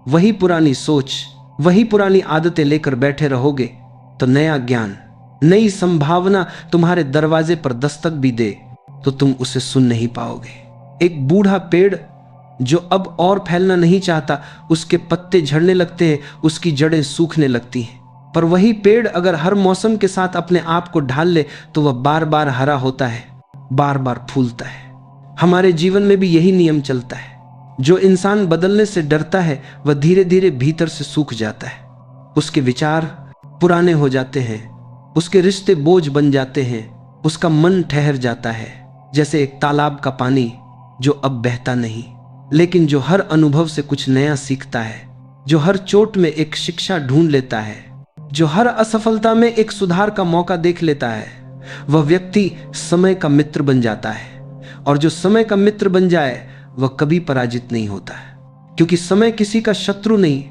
Speaker 1: वही पुरानी सोच, वही पुरानी आदतें लेकर बैठे रहोगे तो नया ज्ञान, नई संभावना तुम्हारे दरवाजे पर दस्तक भी दे तो तुम उसे सुन नहीं पाओगे। एक बूढ़ा पेड़ जो अब और फैलना नहीं चाहता, उसके पत्ते झड़ने लगते हैं, उसकी जड़ें सूखने लगती हैं। पर वही पेड़ अगर हर मौसम के साथ अपने आप को ढाल ले तो वह बार बार हरा होता है, बार बार फूलता है। हमारे जीवन में भी यही नियम चलता है। जो इंसान बदलने से डरता है वह धीरे धीरे भीतर से सूख जाता है। उसके विचार पुराने हो जाते हैं, उसके रिश्ते बोझ बन जाते हैं, उसका मन ठहर जाता है, जैसे एक तालाब का पानी जो अब बहता नहीं, लेकिन जो हर अनुभव से कुछ नया सीखता है, जो हर चोट में एक शिक्षा ढूंढ लेता है, जो हर असफलता में एक सुधार का मौका देख लेता है, वह व्यक्ति समय का मित्र बन जाता है। और जो समय का मित्र बन जाए वह कभी पराजित नहीं होता है, क्योंकि समय किसी का शत्रु नहीं,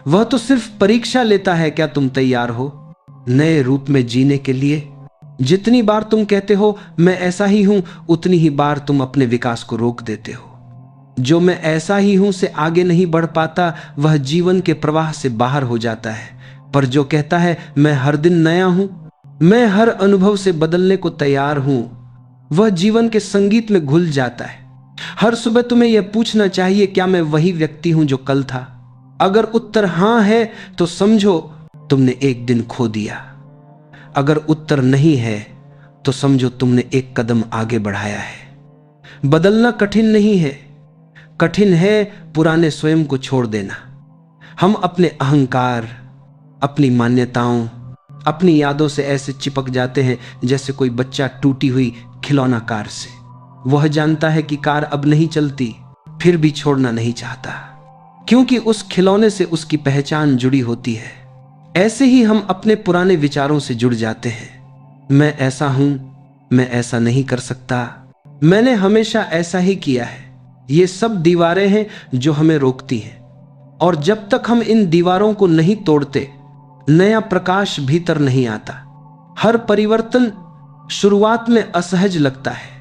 Speaker 1: वह तो सिर्फ परीक्षा लेता है क्या तुम तैयार हो नए रूप में जीने के लिए। जितनी बार तुम कहते हो मैं ऐसा ही हूं, उतनी ही बार तुम अपने विकास को रोक देते हो। जो मैं ऐसा ही हूं से आगे नहीं बढ़ पाता, वह जीवन के प्रवाह से बाहर हो जाता है। पर जो कहता है मैं हर दिन नया हूं, मैं हर अनुभव से बदलने को तैयार हूं, वह जीवन के संगीत में घुल जाता है। हर सुबह तुम्हें यह पूछना चाहिए, क्या मैं वही व्यक्ति हूं जो कल था? अगर उत्तर हां है तो समझो तुमने एक दिन खो दिया। अगर उत्तर नहीं है तो समझो तुमने एक कदम आगे बढ़ाया है। बदलना कठिन नहीं है, कठिन है पुराने स्वयं को छोड़ देना। हम अपने अहंकार, अपनी मान्यताओं, अपनी यादों से ऐसे चिपक जाते हैं जैसे कोई बच्चा टूटी हुई खिलौना कार से। वह जानता है कि कार अब नहीं चलती, फिर भी छोड़ना नहीं चाहता, क्योंकि उस खिलौने से उसकी पहचान जुड़ी होती है। ऐसे ही हम अपने पुराने विचारों से जुड़ जाते हैं। मैं ऐसा हूं, मैं ऐसा नहीं कर सकता, मैंने हमेशा ऐसा ही किया है। ये सब दीवारें हैं जो हमें रोकती हैं। और जब तक हम इन दीवारों को नहीं तोड़ते, नया प्रकाश भीतर नहीं आता। हर परिवर्तन शुरुआत में असहज लगता है,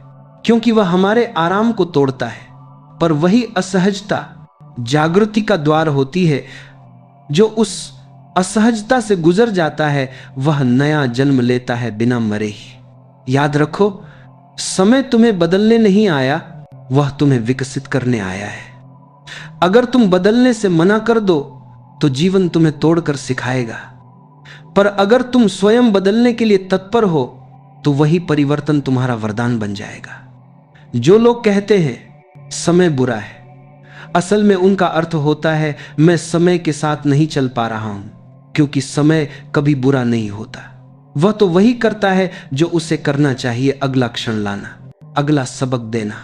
Speaker 1: क्योंकि वह हमारे आराम को तोड़ता है। पर वही असहजता जागृति का द्वार होती है। जो उस असहजता से गुजर जाता है वह नया जन्म लेता है बिना मरे ही। याद रखो, समय तुम्हें बदलने नहीं आया, वह तुम्हें विकसित करने आया है। अगर तुम बदलने से मना कर दो तो जीवन तुम्हें तोड़कर सिखाएगा, पर अगर तुम स्वयं बदलने के लिए तत्पर हो तो वही परिवर्तन तुम्हारा वरदान बन जाएगा। जो लोग कहते हैं समय बुरा है, असल में उनका अर्थ होता है मैं समय के साथ नहीं चल पा रहा हूं, क्योंकि समय कभी बुरा नहीं होता। वह तो वही करता है जो उसे करना चाहिए, अगला क्षण लाना, अगला सबक देना।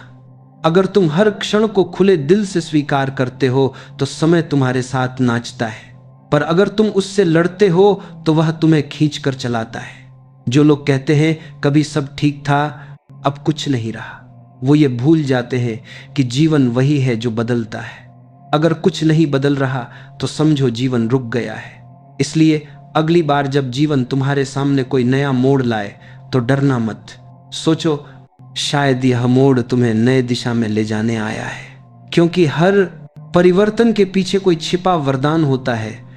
Speaker 1: अगर तुम हर क्षण को खुले दिल से स्वीकार करते हो तो समय तुम्हारे साथ नाचता है, पर अगर तुम उससे लड़ते हो तो वह तुम्हें खींच कर चलाता है। जो लोग कहते हैं कभी सब ठीक था, अब कुछ नहीं रहा, वो ये भूल जाते हैं कि जीवन वही है जो बदलता है। अगर कुछ नहीं बदल रहा तो समझो जीवन रुक गया है। इसलिए अगली बार जब जीवन तुम्हारे सामने कोई नया मोड़ लाए तो डरना मत। सोचो, शायद यह मोड़ तुम्हें नए दिशा में ले जाने आया है, क्योंकि हर परिवर्तन के पीछे कोई छिपा वरदान होता है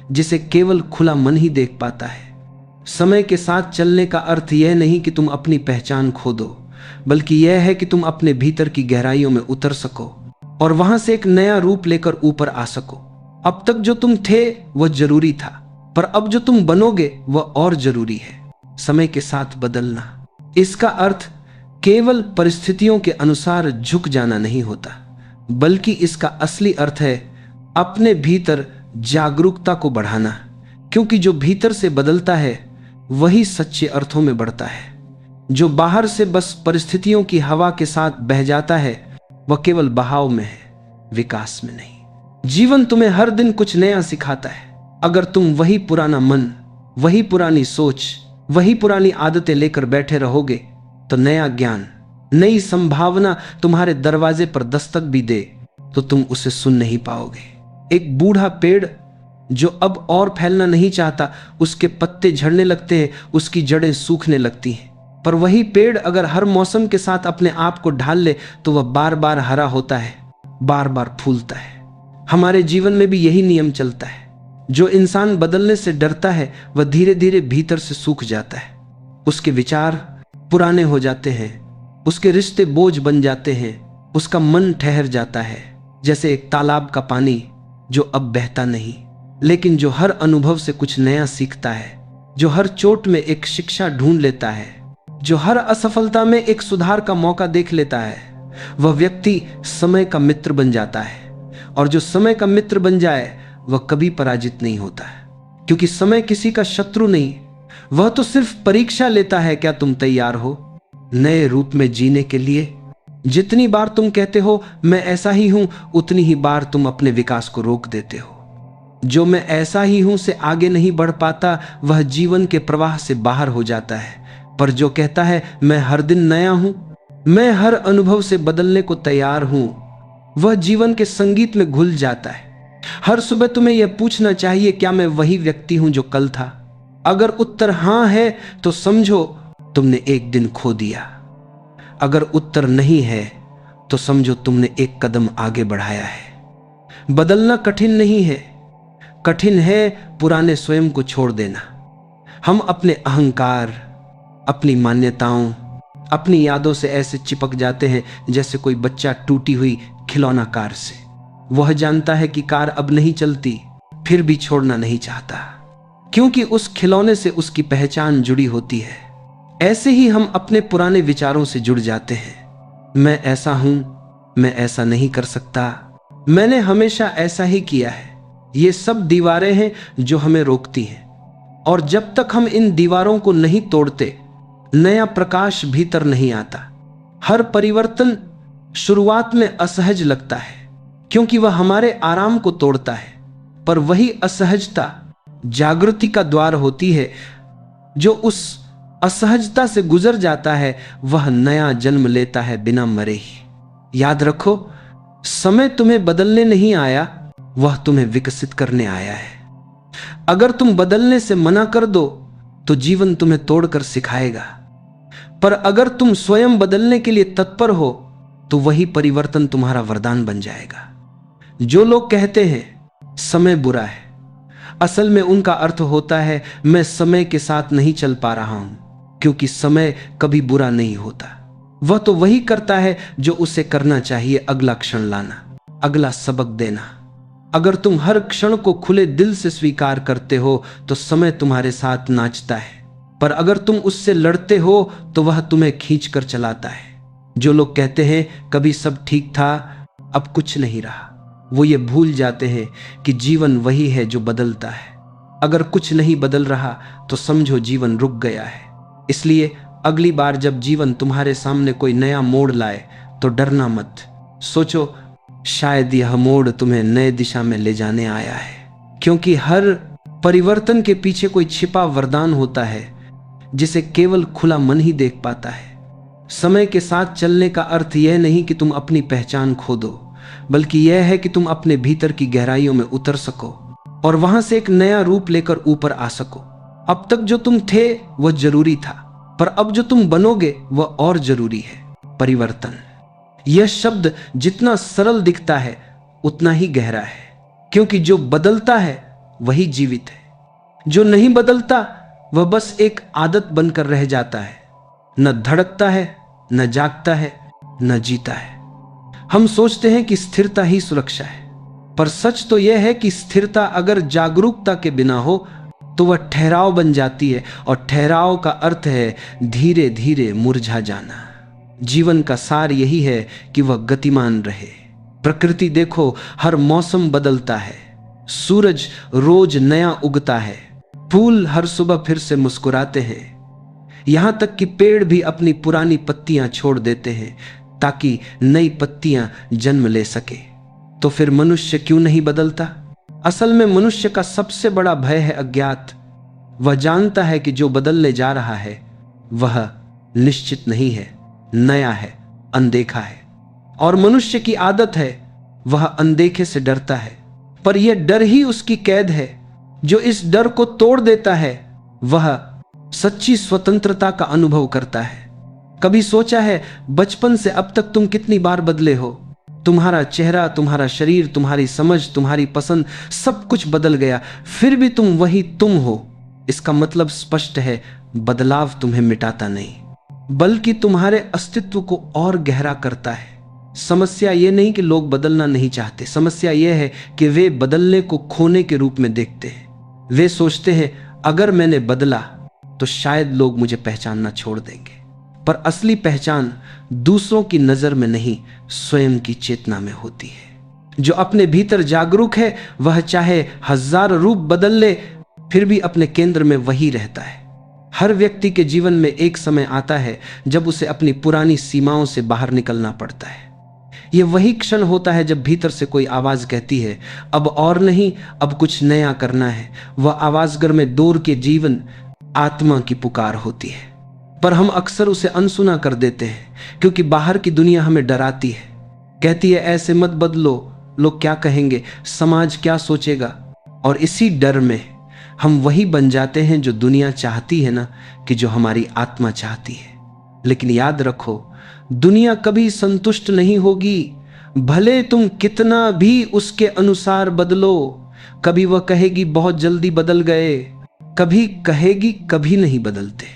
Speaker 1: जिसे केवल खुला मन ही देख पाता है। समय के साथ चलने का अर्थ यह नहीं कि तुम अपनी पहचान खो दो, बल्कि यह है कि तुम अपने भीतर की गहराइयों में उतर सको और वहां से एक नया रूप लेकर ऊपर आ सको। अब तक जो तुम थे वह जरूरी था, पर अब जो तुम बनोगे वह और जरूरी है। समय के साथ बदलना, इसका अर्थ केवल परिस्थितियों के अनुसार झुक जाना नहीं होता, बल्कि इसका असली अर्थ है अपने भीतर जागरूकता को बढ़ाना, क्योंकि जो भीतर से बदलता है वही सच्चे अर्थों में बढ़ता है। जो बाहर से बस परिस्थितियों की हवा के साथ बह जाता है वह केवल बहाव में है, विकास में नहीं। जीवन तुम्हें हर दिन कुछ नया सिखाता है। अगर तुम वही पुराना मन, वही पुरानी सोच, वही पुरानी आदतें लेकर बैठे रहोगे तो नया ज्ञान, नई संभावना तुम्हारे दरवाजे पर दस्तक भी दे तो तुम उसे सुन नहीं पाओगे। एक बूढ़ा पेड़ जो अब और फैलना नहीं चाहता, उसके पत्ते झड़ने लगते हैं, उसकी जड़ें सूखने लगती हैं। पर वही पेड़ अगर हर मौसम के साथ अपने आप को ढाल ले तो वह बार बार हरा होता है, बार बार फूलता है। हमारे जीवन में भी यही नियम चलता है। जो इंसान बदलने से डरता है वह धीरे धीरे भीतर से सूख जाता है। उसके विचार पुराने हो जाते हैं, उसके रिश्ते बोझ बन जाते हैं, उसका मन ठहर जाता है, जैसे एक तालाब का पानी जो अब बहता नहीं, लेकिन जो हर अनुभव से कुछ नया सीखता है, जो हर चोट में एक शिक्षा ढूंढ लेता है, जो हर असफलता में एक सुधार का मौका देख लेता है। वह व्यक्ति समय का मित्र बन जाता है, और जो समय का मित्र बन जाए वह कभी पराजित नहीं होता है, क्योंकि समय किसी का शत्रु नहीं, वह तो सिर्फ परीक्षा लेता है क्या तुम तैयार हो नए रूप में जीने के लिए। जितनी बार तुम कहते हो मैं ऐसा ही हूं, उतनी ही बार तुम अपने विकास को रोक देते हो। जो मैं ऐसा ही हूं से आगे नहीं बढ़ पाता, वह जीवन के प्रवाह से बाहर हो जाता है। पर जो कहता है मैं हर दिन नया हूं, मैं हर अनुभव से बदलने को तैयार हूं, वह जीवन के संगीत में घुल जाता है। हर सुबह तुम्हें यह पूछना चाहिए, क्या मैं वही व्यक्ति हूं जो कल था? अगर उत्तर हां है तो समझो तुमने एक दिन खो दिया। अगर उत्तर नहीं है तो समझो तुमने एक कदम आगे बढ़ाया है। बदलना कठिन नहीं है, कठिन है पुराने स्वयं को छोड़ देना। हम अपने अहंकार, अपनी मान्यताओं, अपनी यादों से ऐसे चिपक जाते हैं जैसे कोई बच्चा टूटी हुई खिलौना कार से। वह जानता है कि कार अब नहीं चलती, फिर भी छोड़ना नहीं चाहता, क्योंकि उस खिलौने से उसकी पहचान जुड़ी होती है। ऐसे ही हम अपने पुराने विचारों से जुड़ जाते हैं। मैं ऐसा हूं, मैं ऐसा नहीं कर सकता, मैंने हमेशा ऐसा ही किया है। ये सब दीवारें हैं जो हमें रोकती हैं, और जब तक हम इन दीवारों को नहीं तोड़ते, नया प्रकाश भीतर नहीं आता। हर परिवर्तन शुरुआत में असहज लगता है, क्योंकि वह हमारे आराम को तोड़ता है, पर वही असहजता जागृति का द्वार होती है। जो उस असहजता से गुजर जाता है वह नया जन्म लेता है बिना मरे ही। याद रखो, समय तुम्हें बदलने नहीं आया, वह तुम्हें विकसित करने आया है। अगर तुम बदलने से मना कर दो तो जीवन तुम्हें तोड़कर सिखाएगा, पर अगर तुम स्वयं बदलने के लिए तत्पर हो तो वही परिवर्तन तुम्हारा वरदान बन जाएगा। जो लोग कहते हैं समय बुरा है, असल में उनका अर्थ होता है मैं समय के साथ नहीं चल पा रहा हूं, क्योंकि समय कभी बुरा नहीं होता। वह तो वही करता है जो उसे करना चाहिए, अगला क्षण लाना, अगला सबक देना। अगर तुम हर क्षण को खुले दिल से स्वीकार करते हो तो समय तुम्हारे साथ नाचता है, पर अगर तुम उससे लड़ते हो तो वह तुम्हें खींच कर चलाता है। जो लोग कहते हैं कभी सब ठीक था, अब कुछ नहीं रहा, वो ये भूल जाते हैं कि जीवन वही है जो बदलता है। अगर कुछ नहीं बदल रहा तो समझो जीवन रुक गया है। इसलिए अगली बार जब जीवन तुम्हारे सामने कोई नया मोड़ लाए तो डरना मत। सोचो, शायद यह मोड़ तुम्हें नए दिशा में ले जाने आया है, क्योंकि हर परिवर्तन के पीछे कोई छिपा वरदान होता है जिसे केवल खुला मन ही देख पाता है। समय के साथ चलने का अर्थ यह नहीं कि तुम अपनी पहचान खो दो, बल्कि यह है कि तुम अपने भीतर की गहराइयों में उतर सको और वहां से एक नया रूप लेकर ऊपर आ सको। अब तक जो तुम थे वह जरूरी था, पर अब जो तुम बनोगे वह और जरूरी है। परिवर्तन, यह शब्द जितना सरल दिखता है उतना ही गहरा है, क्योंकि जो बदलता है वही जीवित है। जो नहीं बदलता वह बस एक आदत बनकर रह जाता है, न धड़कता है, न जागता है, न जीता है। हम सोचते हैं कि स्थिरता ही सुरक्षा है, पर सच तो यह है कि स्थिरता अगर जागरूकता के बिना हो तो वह ठहराव बन जाती है, और ठहराव का अर्थ है धीरे धीरे मुरझा जाना। जीवन का सार यही है कि वह गतिमान रहे। प्रकृति देखो, हर मौसम बदलता है, सूरज रोज नया उगता है, फूल हर सुबह फिर से मुस्कुराते हैं, यहां तक कि पेड़ भी अपनी पुरानी पत्तियां छोड़ देते हैं ताकि नई पत्तियां जन्म ले सके। तो फिर मनुष्य क्यों नहीं बदलता? असल में मनुष्य का सबसे बड़ा भय है अज्ञात। वह जानता है कि जो बदलने जा रहा है वह निश्चित नहीं है, नया है, अनदेखा है, और मनुष्य की आदत है वह अनदेखे से डरता है। पर यह डर ही उसकी कैद है। जो इस डर को तोड़ देता है वह सच्ची स्वतंत्रता का अनुभव करता है। कभी सोचा है बचपन से अब तक तुम कितनी बार बदले हो? तुम्हारा चेहरा, तुम्हारा शरीर, तुम्हारी समझ, तुम्हारी पसंद, सब कुछ बदल गया, फिर भी तुम वही तुम हो। इसका मतलब स्पष्ट है, बदलाव तुम्हें मिटाता नहीं, बल्कि तुम्हारे अस्तित्व को और गहरा करता है। समस्या ये नहीं कि लोग बदलना नहीं चाहते, समस्या ये है कि वे बदलने को खोने के रूप में देखते हैं। वे सोचते हैं अगर मैंने बदला तो शायद लोग मुझे पहचानना छोड़ देंगे। पर असली पहचान दूसरों की नजर में नहीं, स्वयं की चेतना में होती है। जो अपने भीतर जागरूक है वह चाहे 1000 रूप बदल ले फिर भी अपने केंद्र में वही रहता है। हर व्यक्ति के जीवन में एक समय आता है जब उसे अपनी पुरानी सीमाओं से बाहर निकलना पड़ता है। यह वही क्षण होता है जब भीतर से कोई आवाज कहती है अब और नहीं, अब कुछ नया करना है। वह आवाज घर में दूर के जीवन आत्मा की पुकार होती है, पर हम अक्सर उसे अनसुना कर देते हैं क्योंकि बाहर की दुनिया हमें डराती है, कहती है ऐसे मत बदलो, लोग क्या कहेंगे, समाज क्या सोचेगा। और इसी डर में हम वही बन जाते हैं जो दुनिया चाहती है ना, कि जो हमारी आत्मा चाहती है। लेकिन याद रखो, दुनिया कभी संतुष्ट नहीं होगी, भले तुम कितना भी उसके अनुसार बदलो। कभी वह कहेगी बहुत जल्दी बदल गए, कभी कहेगी कभी नहीं बदलते।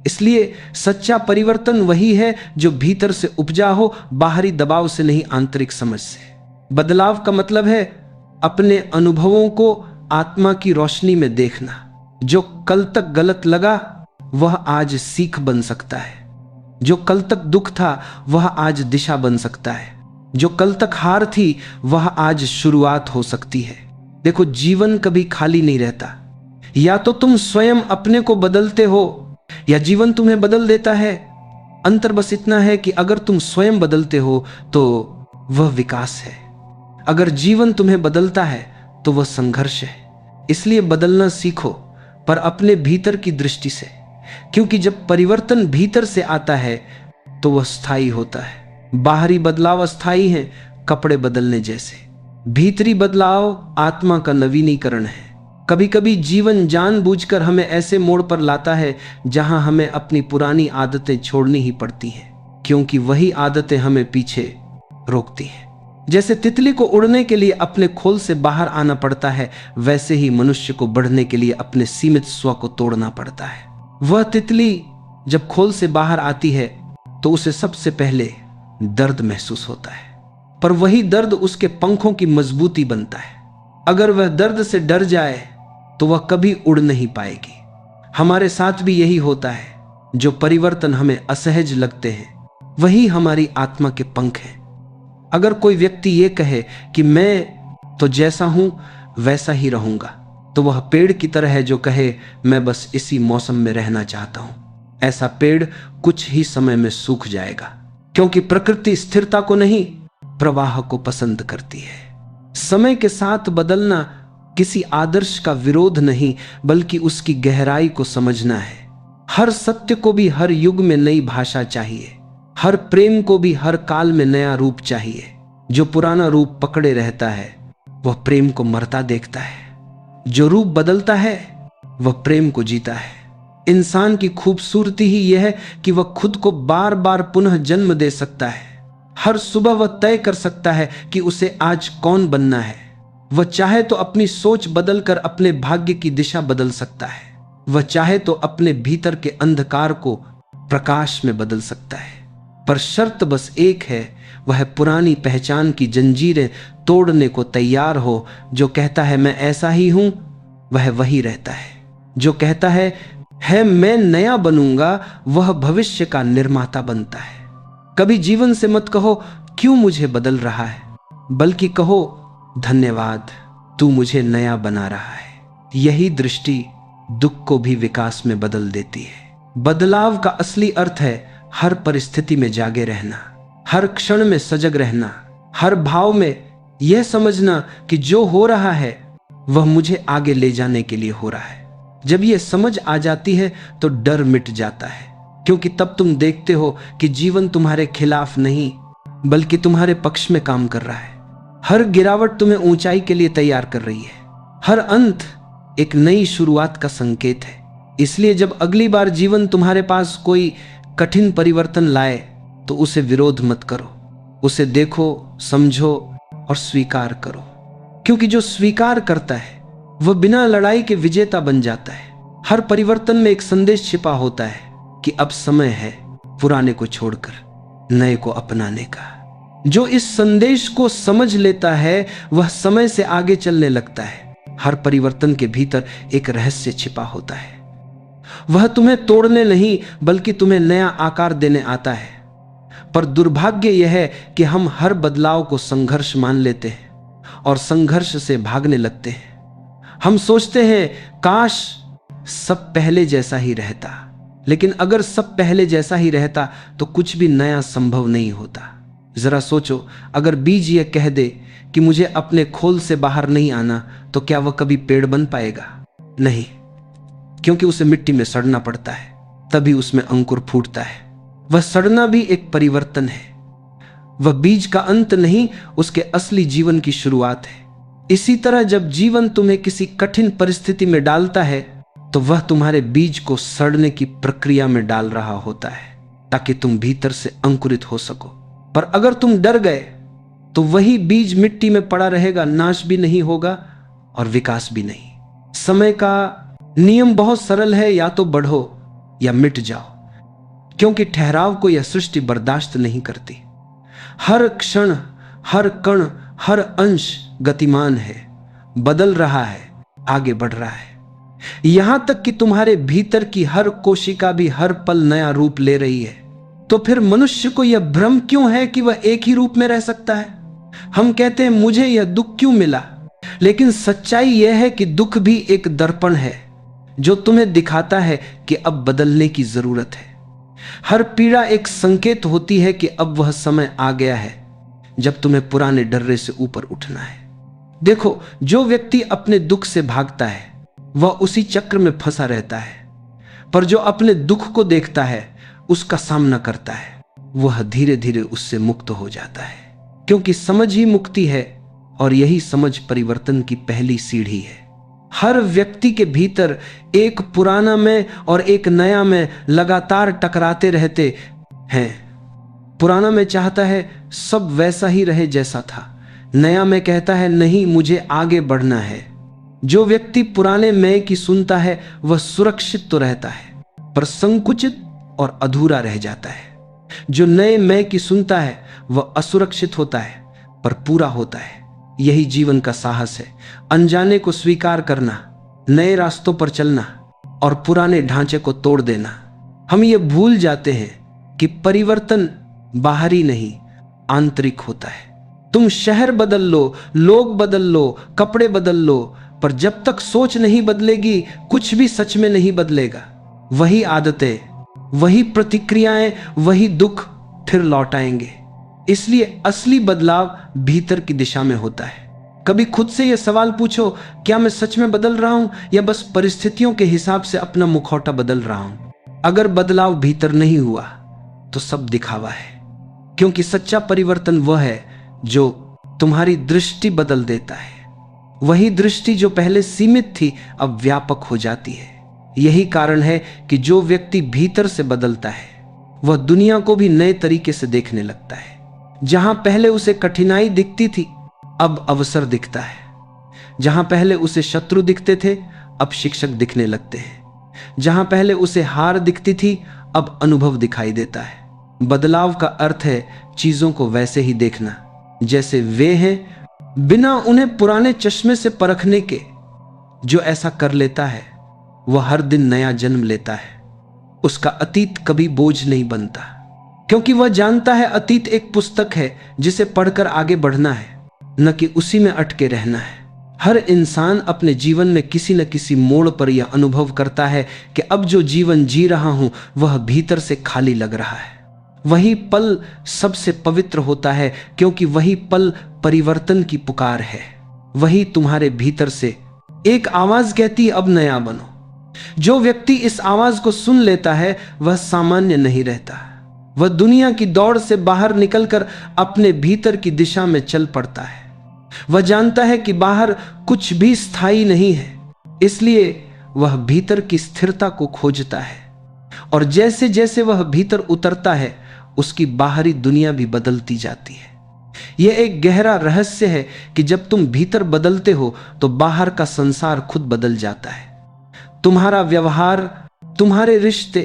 Speaker 1: इसलिए सच्चा परिवर्तन वही है जो भीतर से उपजा हो, बाहरी दबाव से नहीं, आंतरिक समझ से। बदलाव का मतलब है अपने अनुभवों को आत्मा की रोशनी में देखना। जो कल तक गलत लगा वह आज सीख बन सकता है, जो कल तक दुख था वह आज दिशा बन सकता है, जो कल तक हार थी वह आज शुरुआत हो सकती है। देखो, जीवन कभी खाली नहीं रहता। या तो तुम स्वयं अपने को बदलते हो या जीवन तुम्हें बदल देता है। अंतर बस इतना है कि अगर तुम स्वयं बदलते हो तो वह विकास है, अगर जीवन तुम्हें बदलता है तो वह संघर्ष है। इसलिए बदलना सीखो, पर अपने भीतर की दृष्टि से, क्योंकि जब परिवर्तन भीतर से आता है तो वह स्थायी होता है। बाहरी बदलाव अस्थायी है, कपड़े बदलने जैसे। भीतरी बदलाव आत्मा का नवीनीकरण है। कभी कभी जीवन जानबूझकर हमें ऐसे मोड़ पर लाता है जहां हमें अपनी पुरानी आदतें छोड़नी ही पड़ती हैं, क्योंकि वही आदतें हमें पीछे रोकती हैं। जैसे तितली को उड़ने के लिए अपने खोल से बाहर आना पड़ता है, वैसे ही मनुष्य को बढ़ने के लिए अपने सीमित स्व को तोड़ना पड़ता है। वह तितली जब खोल से बाहर आती है तो उसे सबसे पहले दर्द महसूस होता है, पर वही दर्द उसके पंखों की मजबूती बनता है। अगर वह दर्द से डर जाए तो वह कभी उड़ नहीं पाएगी। हमारे साथ भी यही होता है। जो परिवर्तन हमें असहज लगते हैं वही हमारी आत्मा के पंख हैं। अगर कोई व्यक्ति ये कहे कि मैं तो जैसा हूं वैसा ही रहूंगा, तो वह पेड़ की तरह है जो कहे मैं बस इसी मौसम में रहना चाहता हूं। ऐसा पेड़ कुछ ही समय में सूख जाएगा, क्योंकि प्रकृति स्थिरता को नहीं, प्रवाह को पसंद करती है। समय के साथ बदलना किसी आदर्श का विरोध नहीं, बल्कि उसकी गहराई को समझना है। हर सत्य को भी हर युग में नई भाषा चाहिए, हर प्रेम को भी हर काल में नया रूप चाहिए। जो पुराना रूप पकड़े रहता है वह प्रेम को मरता देखता है, जो रूप बदलता है वह प्रेम को जीता है। इंसान की खूबसूरती ही यह है कि वह खुद को बार बार पुनः जन्म दे सकता है। हर सुबह वह तय कर सकता है कि उसे आज कौन बनना है। वह चाहे तो अपनी सोच बदलकर अपने भाग्य की दिशा बदल सकता है। वह चाहे तो अपने भीतर के अंधकार को प्रकाश में बदल सकता है। पर शर्त बस एक है, वह पुरानी पहचान की जंजीरें तोड़ने को तैयार हो। जो कहता है मैं ऐसा ही हूं, वह वही रहता है। जो कहता है मैं नया बनूंगा, वह भविष्य का निर्माता बनता है। कभी जीवन से मत कहो क्यों मुझे बदल रहा है, बल्कि कहो धन्यवाद, तू मुझे नया बना रहा है। यही दृष्टि दुख को भी विकास में बदल देती है। बदलाव का असली अर्थ है हर परिस्थिति में जागे रहना, हर क्षण में सजग रहना, हर भाव में यह समझना कि जो हो रहा है वह मुझे आगे ले जाने के लिए हो रहा है। जब यह समझ आ जाती है तो डर मिट जाता है, क्योंकि तब तुम देखते हो कि जीवन तुम्हारे खिलाफ नहीं बल्कि तुम्हारे पक्ष में काम कर रहा है। हर गिरावट तुम्हें ऊंचाई के लिए तैयार कर रही है, हर अंत एक नई शुरुआत का संकेत है। इसलिए जब अगली बार जीवन तुम्हारे पास कोई कठिन परिवर्तन लाए तो उसे विरोध मत करो, उसे देखो, समझो और स्वीकार करो, क्योंकि जो स्वीकार करता है वह बिना लड़ाई के विजेता बन जाता है। हर परिवर्तन में एक संदेश छिपा होता है कि अब समय है पुराने को छोड़कर नए को अपनाने का। जो इस संदेश को समझ लेता है वह समय से आगे चलने लगता है। हर परिवर्तन के भीतर एक रहस्य छिपा होता है। वह तुम्हें तोड़ने नहीं बल्कि तुम्हें नया आकार देने आता है। पर दुर्भाग्य यह है कि हम हर बदलाव को संघर्ष मान लेते हैं और संघर्ष से भागने लगते हैं। हम सोचते हैं काश सब पहले जैसा ही रहता, लेकिन अगर सब पहले जैसा ही रहता तो कुछ भी नया संभव नहीं होता। जरा सोचो, अगर बीज यह कह दे कि मुझे अपने खोल से बाहर नहीं आना, तो क्या वह कभी पेड़ बन पाएगा? नहीं, क्योंकि उसे मिट्टी में सड़ना पड़ता है, तभी उसमें अंकुर फूटता है। वह सड़ना भी एक परिवर्तन है। वह बीज का अंत नहीं, उसके असली जीवन की शुरुआत है। इसी तरह जब जीवन तुम्हें किसी कठिन परिस्थिति में डालता है तो वह तुम्हारे बीज को सड़ने की प्रक्रिया में डाल रहा होता है, ताकि तुम भीतर से अंकुरित हो सको। पर अगर तुम डर गए तो वही बीज मिट्टी में पड़ा रहेगा, नाश भी नहीं होगा और विकास भी नहीं। समय का नियम बहुत सरल है, या तो बढ़ो या मिट जाओ, क्योंकि ठहराव को यह सृष्टि बर्दाश्त नहीं करती। हर क्षण, हर कण, हर अंश गतिमान है, बदल रहा है, आगे बढ़ रहा है। यहां तक कि तुम्हारे भीतर की हर कोशिका भी हर पल नया रूप ले रही है। तो फिर मनुष्य को यह भ्रम क्यों है कि वह एक ही रूप में रह सकता है? हम कहते हैं मुझे यह दुख क्यों मिला, लेकिन सच्चाई यह है कि दुख भी एक दर्पण है जो तुम्हें दिखाता है कि अब बदलने की जरूरत है। हर पीड़ा एक संकेत होती है कि अब वह समय आ गया है जब तुम्हें पुराने डर्रे से ऊपर उठना है। देखो, जो व्यक्ति अपने दुख से भागता है वह उसी चक्र में फंसा रहता है, पर जो अपने दुख को देखता है, उसका सामना करता है, वह धीरे धीरे उससे मुक्त हो जाता है। क्योंकि समझ ही मुक्ति है और यही समझ परिवर्तन की पहली सीढ़ी है। हर व्यक्ति के भीतर एक पुराना मैं और एक नया मैं लगातार टकराते रहते हैं। पुराना मैं चाहता है सब वैसा ही रहे जैसा था, नया मैं कहता है नहीं, मुझे आगे बढ़ना है। जो व्यक्ति पुराने मैं की सुनता है वह सुरक्षित तो रहता है, पर संकुचित और अधूरा रह जाता है। जो नए मैं की सुनता है वह असुरक्षित होता है पर पूरा होता है। यही जीवन का साहस है, अनजाने को स्वीकार करना, नए रास्तों पर चलना और पुराने ढांचे को तोड़ देना। हम ये भूल जाते हैं कि परिवर्तन बाहरी नहीं, आंतरिक होता है। तुम शहर बदल लो, लोग बदल लो, कपड़े बदल लो, पर जब तक सोच नहीं बदलेगी कुछ भी सच में नहीं बदलेगा। वही आदतें, वही प्रतिक्रियाएं, वही दुख फिर लौट आएंगे। इसलिए असली बदलाव भीतर की दिशा में होता है। कभी खुद से यह सवाल पूछो, क्या मैं सच में बदल रहा हूं या बस परिस्थितियों के हिसाब से अपना मुखौटा बदल रहा हूं? अगर बदलाव भीतर नहीं हुआ तो सब दिखावा है, क्योंकि सच्चा परिवर्तन वह है जो तुम्हारी दृष्टि बदल देता है। वही दृष्टि जो पहले सीमित थी अब व्यापक हो जाती है। यही कारण है कि जो व्यक्ति भीतर से बदलता है वह दुनिया को भी नए तरीके से देखने लगता है। जहां पहले उसे कठिनाई दिखती थी अब अवसर दिखता है। जहां पहले उसे शत्रु दिखते थे अब शिक्षक दिखने लगते हैं। जहां पहले उसे हार दिखती थी अब अनुभव दिखाई देता है। बदलाव का अर्थ है चीजों को वैसे ही देखना जैसे वे हैं, बिना उन्हें पुराने चश्मे से परखने के। जो ऐसा कर लेता है वह हर दिन नया जन्म लेता है। उसका अतीत कभी बोझ नहीं बनता, क्योंकि वह जानता है अतीत एक पुस्तक है जिसे पढ़कर आगे बढ़ना है, न कि उसी में अटके रहना है। हर इंसान अपने जीवन में किसी न किसी मोड़ पर यह अनुभव करता है कि अब जो जीवन जी रहा हूं वह भीतर से खाली लग रहा है। वही पल सबसे पवित्र होता है, क्योंकि वही पल परिवर्तन की पुकार है। वही तुम्हारे भीतर से एक आवाज कहती अब नया बनो। जो व्यक्ति इस आवाज को सुन लेता है वह सामान्य नहीं रहता। वह दुनिया की दौड़ से बाहर निकलकर अपने भीतर की दिशा में चल पड़ता है। वह जानता है कि बाहर कुछ भी स्थायी नहीं है, इसलिए वह भीतर की स्थिरता को खोजता है। और जैसे जैसे वह भीतर उतरता है उसकी बाहरी दुनिया भी बदलती जाती है। यह एक गहरा रहस्य है कि जब तुम भीतर बदलते हो तो बाहर का संसार खुद बदल जाता है। तुम्हारा व्यवहार, तुम्हारे रिश्ते,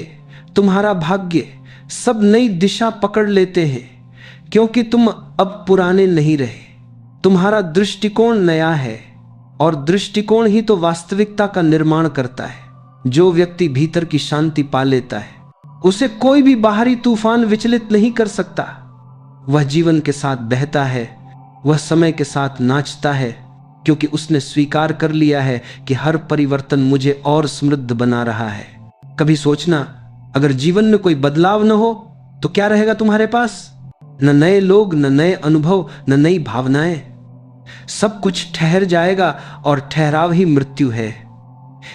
Speaker 1: तुम्हारा भाग्य सब नई दिशा पकड़ लेते हैं, क्योंकि तुम अब पुराने नहीं रहे। तुम्हारा दृष्टिकोण नया है, और दृष्टिकोण ही तो वास्तविकता का निर्माण करता है। जो व्यक्ति भीतर की शांति पा लेता है, उसे कोई भी बाहरी तूफान विचलित नहीं कर सकता। वह जीवन के साथ बहता है, वह समय के साथ नाचता है, क्योंकि उसने स्वीकार कर लिया है कि हर परिवर्तन मुझे और समृद्ध बना रहा है। कभी सोचना, अगर जीवन में कोई बदलाव न हो तो क्या रहेगा तुम्हारे पास? न नए लोग, न नए अनुभव, न नई भावनाएं। सब कुछ ठहर जाएगा, और ठहराव ही मृत्यु है।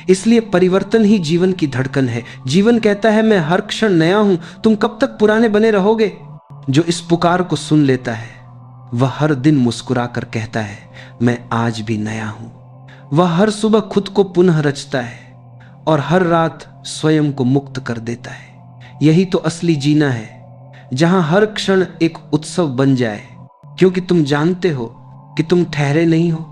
Speaker 1: इसलिए परिवर्तन ही जीवन की धड़कन है। जीवन कहता है, मैं हर क्षण नया हूं, तुम कब तक पुराने बने रहोगे? जो इस पुकार को सुन लेता है, वह हर दिन मुस्कुरा कर कहता है, मैं आज भी नया हूं। वह हर सुबह खुद को पुनः रचता है, और हर रात स्वयं को मुक्त कर देता है। यही तो असली जीना है, जहां हर क्षण एक उत्सव बन जाए, क्योंकि तुम जानते हो कि तुम ठहरे नहीं हो,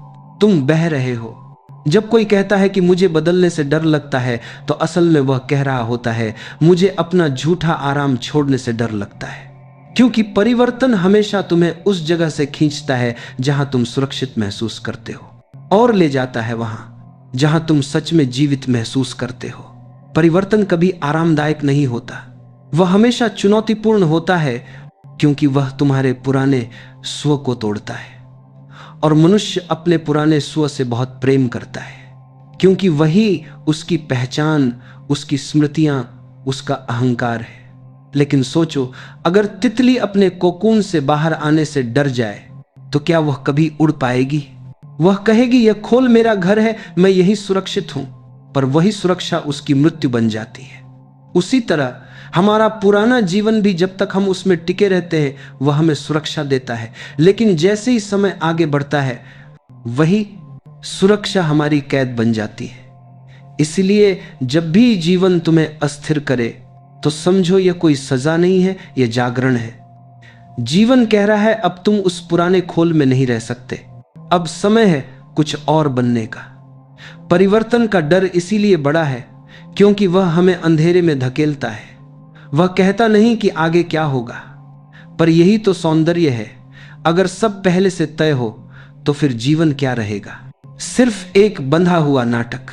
Speaker 1: तुम बह रहे हो। जब कोई कहता है कि मुझे बदलने से डर लगता है, तो असल में वह कह रहा होता है, मुझे अपना झूठा आराम छोड़ने से डर लगता है। क्योंकि परिवर्तन हमेशा तुम्हें उस जगह से खींचता है जहां तुम सुरक्षित महसूस करते हो, और ले जाता है वहां जहां तुम सच में जीवित महसूस करते हो। परिवर्तन कभी आरामदायक नहीं होता, वह हमेशा चुनौतीपूर्ण होता है, क्योंकि वह तुम्हारे पुराने स्व को तोड़ता है। और मनुष्य अपने पुराने स्व से बहुत प्रेम करता है, क्योंकि वही उसकी पहचान, उसकी स्मृतियां, उसका अहंकार है। लेकिन सोचो, अगर तितली अपने कोकून से बाहर आने से डर जाए, तो क्या वह कभी उड़ पाएगी? वह कहेगी, यह खोल मेरा घर है, मैं यही सुरक्षित हूं। पर वही सुरक्षा उसकी मृत्यु बन जाती है। उसी तरह हमारा पुराना जीवन भी, जब तक हम उसमें टिके रहते हैं, वह हमें सुरक्षा देता है। लेकिन जैसे ही समय आगे बढ़ता है, वही सुरक्षा हमारी कैद बन जाती है। इसलिए जब भी जीवन तुम्हें अस्थिर करे, तो समझो यह कोई सजा नहीं है, यह जागरण है। जीवन कह रहा है, अब तुम उस पुराने खोल में नहीं रह सकते, अब समय है कुछ और बनने का। परिवर्तन का डर इसीलिए बड़ा है, क्योंकि वह हमें अंधेरे में धकेलता है। वह कहता नहीं कि आगे क्या होगा, पर यही तो सौंदर्य है। अगर सब पहले से तय हो, तो फिर जीवन क्या रहेगा? सिर्फ एक बंधा हुआ नाटक।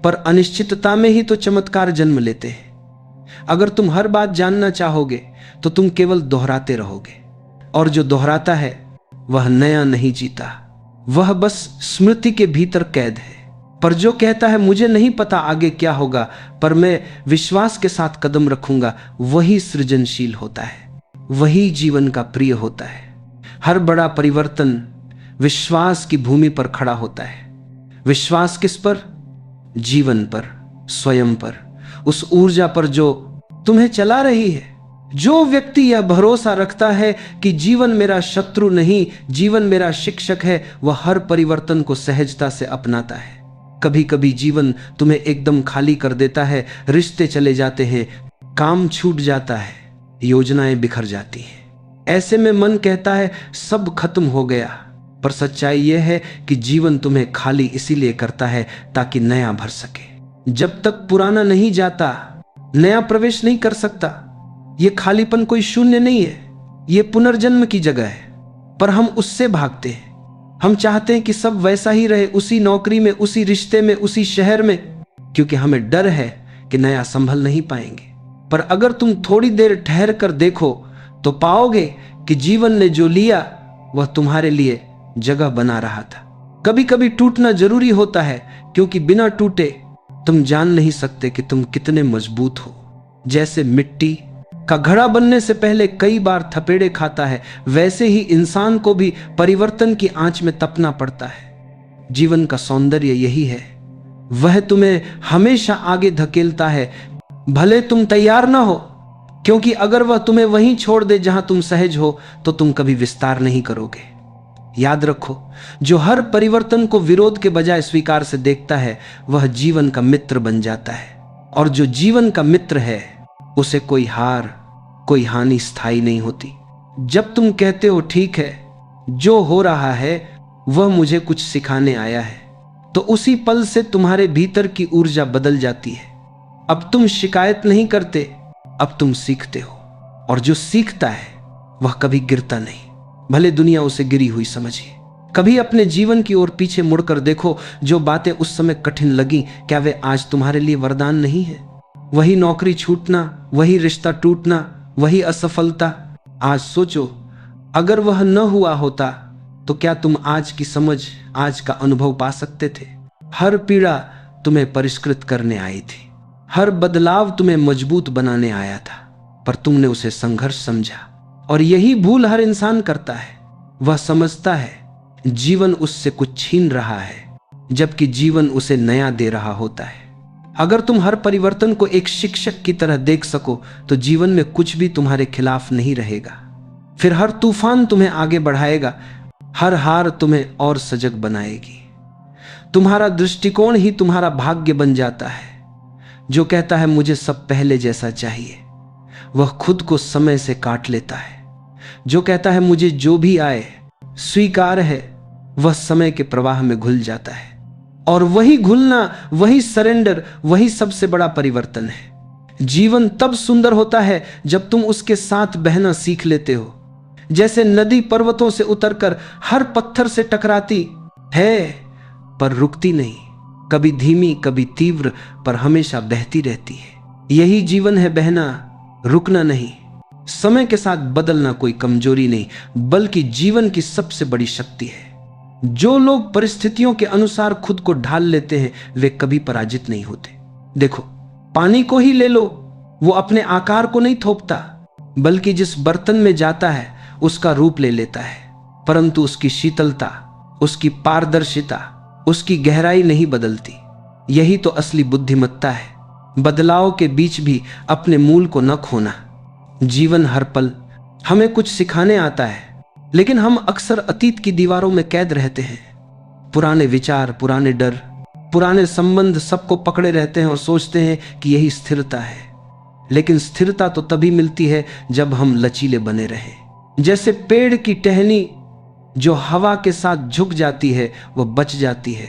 Speaker 1: पर अनिश्चितता में ही तो चमत्कार जन्म लेते हैं। अगर तुम हर बात जानना चाहोगे, तो तुम केवल दोहराते रहोगे, और जो दोहराता है वह नया नहीं जीता, वह बस स्मृति के भीतर कैद है। पर जो कहता है, मुझे नहीं पता आगे क्या होगा, पर मैं विश्वास के साथ कदम रखूंगा, वही सृजनशील होता है, वही जीवन का प्रिय होता है। हर बड़ा परिवर्तन विश्वास की भूमि पर खड़ा होता है। विश्वास किस पर? जीवन पर, स्वयं पर, उस ऊर्जा पर जो तुम्हें चला रही है। जो व्यक्ति यह भरोसा रखता है कि जीवन मेरा शत्रु नहीं, जीवन मेरा शिक्षक है, वह हर परिवर्तन को सहजता से अपनाता है। कभी कभी जीवन तुम्हें एकदम खाली कर देता है, रिश्ते चले जाते हैं, काम छूट जाता है, योजनाएं बिखर जाती हैं। ऐसे में मन कहता है सब खत्म हो गया, पर सच्चाई यह है कि जीवन तुम्हें खाली इसीलिए करता है ताकि नया भर सके। जब तक पुराना नहीं जाता, नया प्रवेश नहीं कर सकता। यह खालीपन कोई शून्य नहीं है, यह पुनर्जन्म की जगह है, पर हम उससे भागते हैं। हम चाहते हैं कि सब वैसा ही रहे, उसी नौकरी में, उसी रिश्ते में, उसी शहर में, क्योंकि हमें डर है कि नया संभल नहीं पाएंगे। पर अगर तुम थोड़ी देर ठहर कर देखो, तो पाओगे कि जीवन ने जो लिया वह तुम्हारे लिए जगह बना रहा था। कभी कभी टूटना जरूरी होता है, क्योंकि बिना टूटे तुम जान नहीं सकते कि तुम कितने मजबूत हो। जैसे मिट्टी का घड़ा बनने से पहले कई बार थपेड़े खाता है, वैसे ही इंसान को भी परिवर्तन की आंच में तपना पड़ता है। जीवन का सौंदर्य यही है, वह तुम्हें हमेशा आगे धकेलता है, भले तुम तैयार ना हो। क्योंकि अगर वह तुम्हें वहीं छोड़ दे जहां तुम सहज हो, तो तुम कभी विस्तार नहीं करोगे। याद रखो, जो हर परिवर्तन को विरोध के बजाय स्वीकार से देखता है, वह जीवन का मित्र बन जाता है। और जो जीवन का मित्र है, उसे कोई हार, कोई हानि स्थायी नहीं होती। जब तुम कहते हो ठीक है, जो हो रहा है वह मुझे कुछ सिखाने आया है, तो उसी पल से तुम्हारे भीतर की ऊर्जा बदल जाती है। अब तुम शिकायत नहीं करते, अब तुम सीखते हो। और जो सीखता है वह कभी गिरता नहीं, भले दुनिया उसे गिरी हुई समझे। कभी अपने जीवन की ओर पीछे मुड़कर देखो, जो बातें उस समय कठिन लगी, क्या वे आज तुम्हारे लिए वरदान नहीं है? वही नौकरी छूटना, वही रिश्ता टूटना, वही असफलता। आज सोचो, अगर वह न हुआ होता तो क्या तुम आज की समझ, आज का अनुभव पा सकते थे? हर पीड़ा तुम्हें परिष्कृत करने आई थी, हर बदलाव तुम्हें मजबूत बनाने आया था, पर तुमने उसे संघर्ष समझा। और यही भूल हर इंसान करता है। वह समझता है जीवन उससे कुछ छीन रहा है, जबकि जीवन उसे नया दे रहा होता है। अगर तुम हर परिवर्तन को एक शिक्षक की तरह देख सको तो जीवन में कुछ भी तुम्हारे खिलाफ नहीं रहेगा। फिर हर तूफान तुम्हें आगे बढ़ाएगा, हर हार तुम्हें और सजग बनाएगी। तुम्हारा दृष्टिकोण ही तुम्हारा भाग्य बन जाता है। जो कहता है मुझे सब पहले जैसा चाहिए, वह खुद को समय से काट लेता है। जो कहता है मुझे जो भी आए स्वीकार है, वह समय के प्रवाह में घुल जाता है। और वही घुलना, वही सरेंडर, वही सबसे बड़ा परिवर्तन है। जीवन तब सुंदर होता है जब तुम उसके साथ बहना सीख लेते हो। जैसे नदी पर्वतों से उतरकर हर पत्थर से टकराती है पर रुकती नहीं, कभी धीमी कभी तीव्र, पर हमेशा बहती रहती है। यही जीवन है, बहना, रुकना नहीं। समय के साथ बदलना कोई कमजोरी नहीं, बल्कि जीवन की सबसे बड़ी शक्ति है। जो लोग परिस्थितियों के अनुसार खुद को ढाल लेते हैं, वे कभी पराजित नहीं होते। देखो, पानी को ही ले लो, वो अपने आकार को नहीं थोपता, बल्कि जिस बर्तन में जाता है उसका रूप ले लेता है, परंतु उसकी शीतलता, उसकी पारदर्शिता, उसकी गहराई नहीं बदलती। यही तो असली बुद्धिमत्ता है, बदलाव के बीच भी अपने मूल को न खोना। जीवन हर पल हमें कुछ सिखाने आता है, लेकिन हम अक्सर अतीत की दीवारों में कैद रहते हैं। पुराने विचार, पुराने डर, पुराने संबंध सबको पकड़े रहते हैं और सोचते हैं कि यही स्थिरता है। लेकिन स्थिरता तो तभी मिलती है जब हम लचीले बने रहें। जैसे पेड़ की टहनी जो हवा के साथ झुक जाती है वह बच जाती है,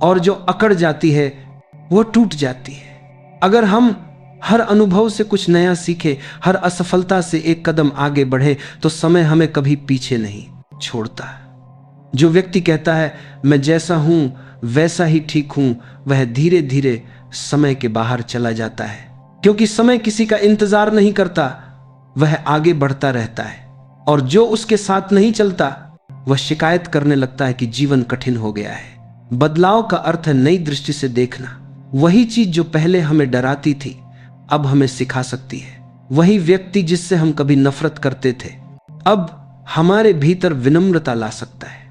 Speaker 1: और जो अकड़ जाती है वह टूट जाती है। अगर हम हर अनुभव से कुछ नया सीखे, हर असफलता से एक कदम आगे बढ़े, तो समय हमें कभी पीछे नहीं छोड़ता। जो व्यक्ति कहता है मैं जैसा हूं वैसा ही ठीक हूं, वह धीरे धीरे समय के बाहर चला जाता है, क्योंकि समय किसी का इंतजार नहीं करता, वह आगे बढ़ता रहता है। और जो उसके साथ नहीं चलता वह शिकायत करने लगता है कि जीवन कठिन हो गया है। बदलाव का अर्थ है नई दृष्टि से देखना। वही चीज जो पहले हमें डराती थी अब हमें सिखा सकती है। वही व्यक्ति जिससे हम कभी नफरत करते थे अब हमारे भीतर विनम्रता ला सकता है।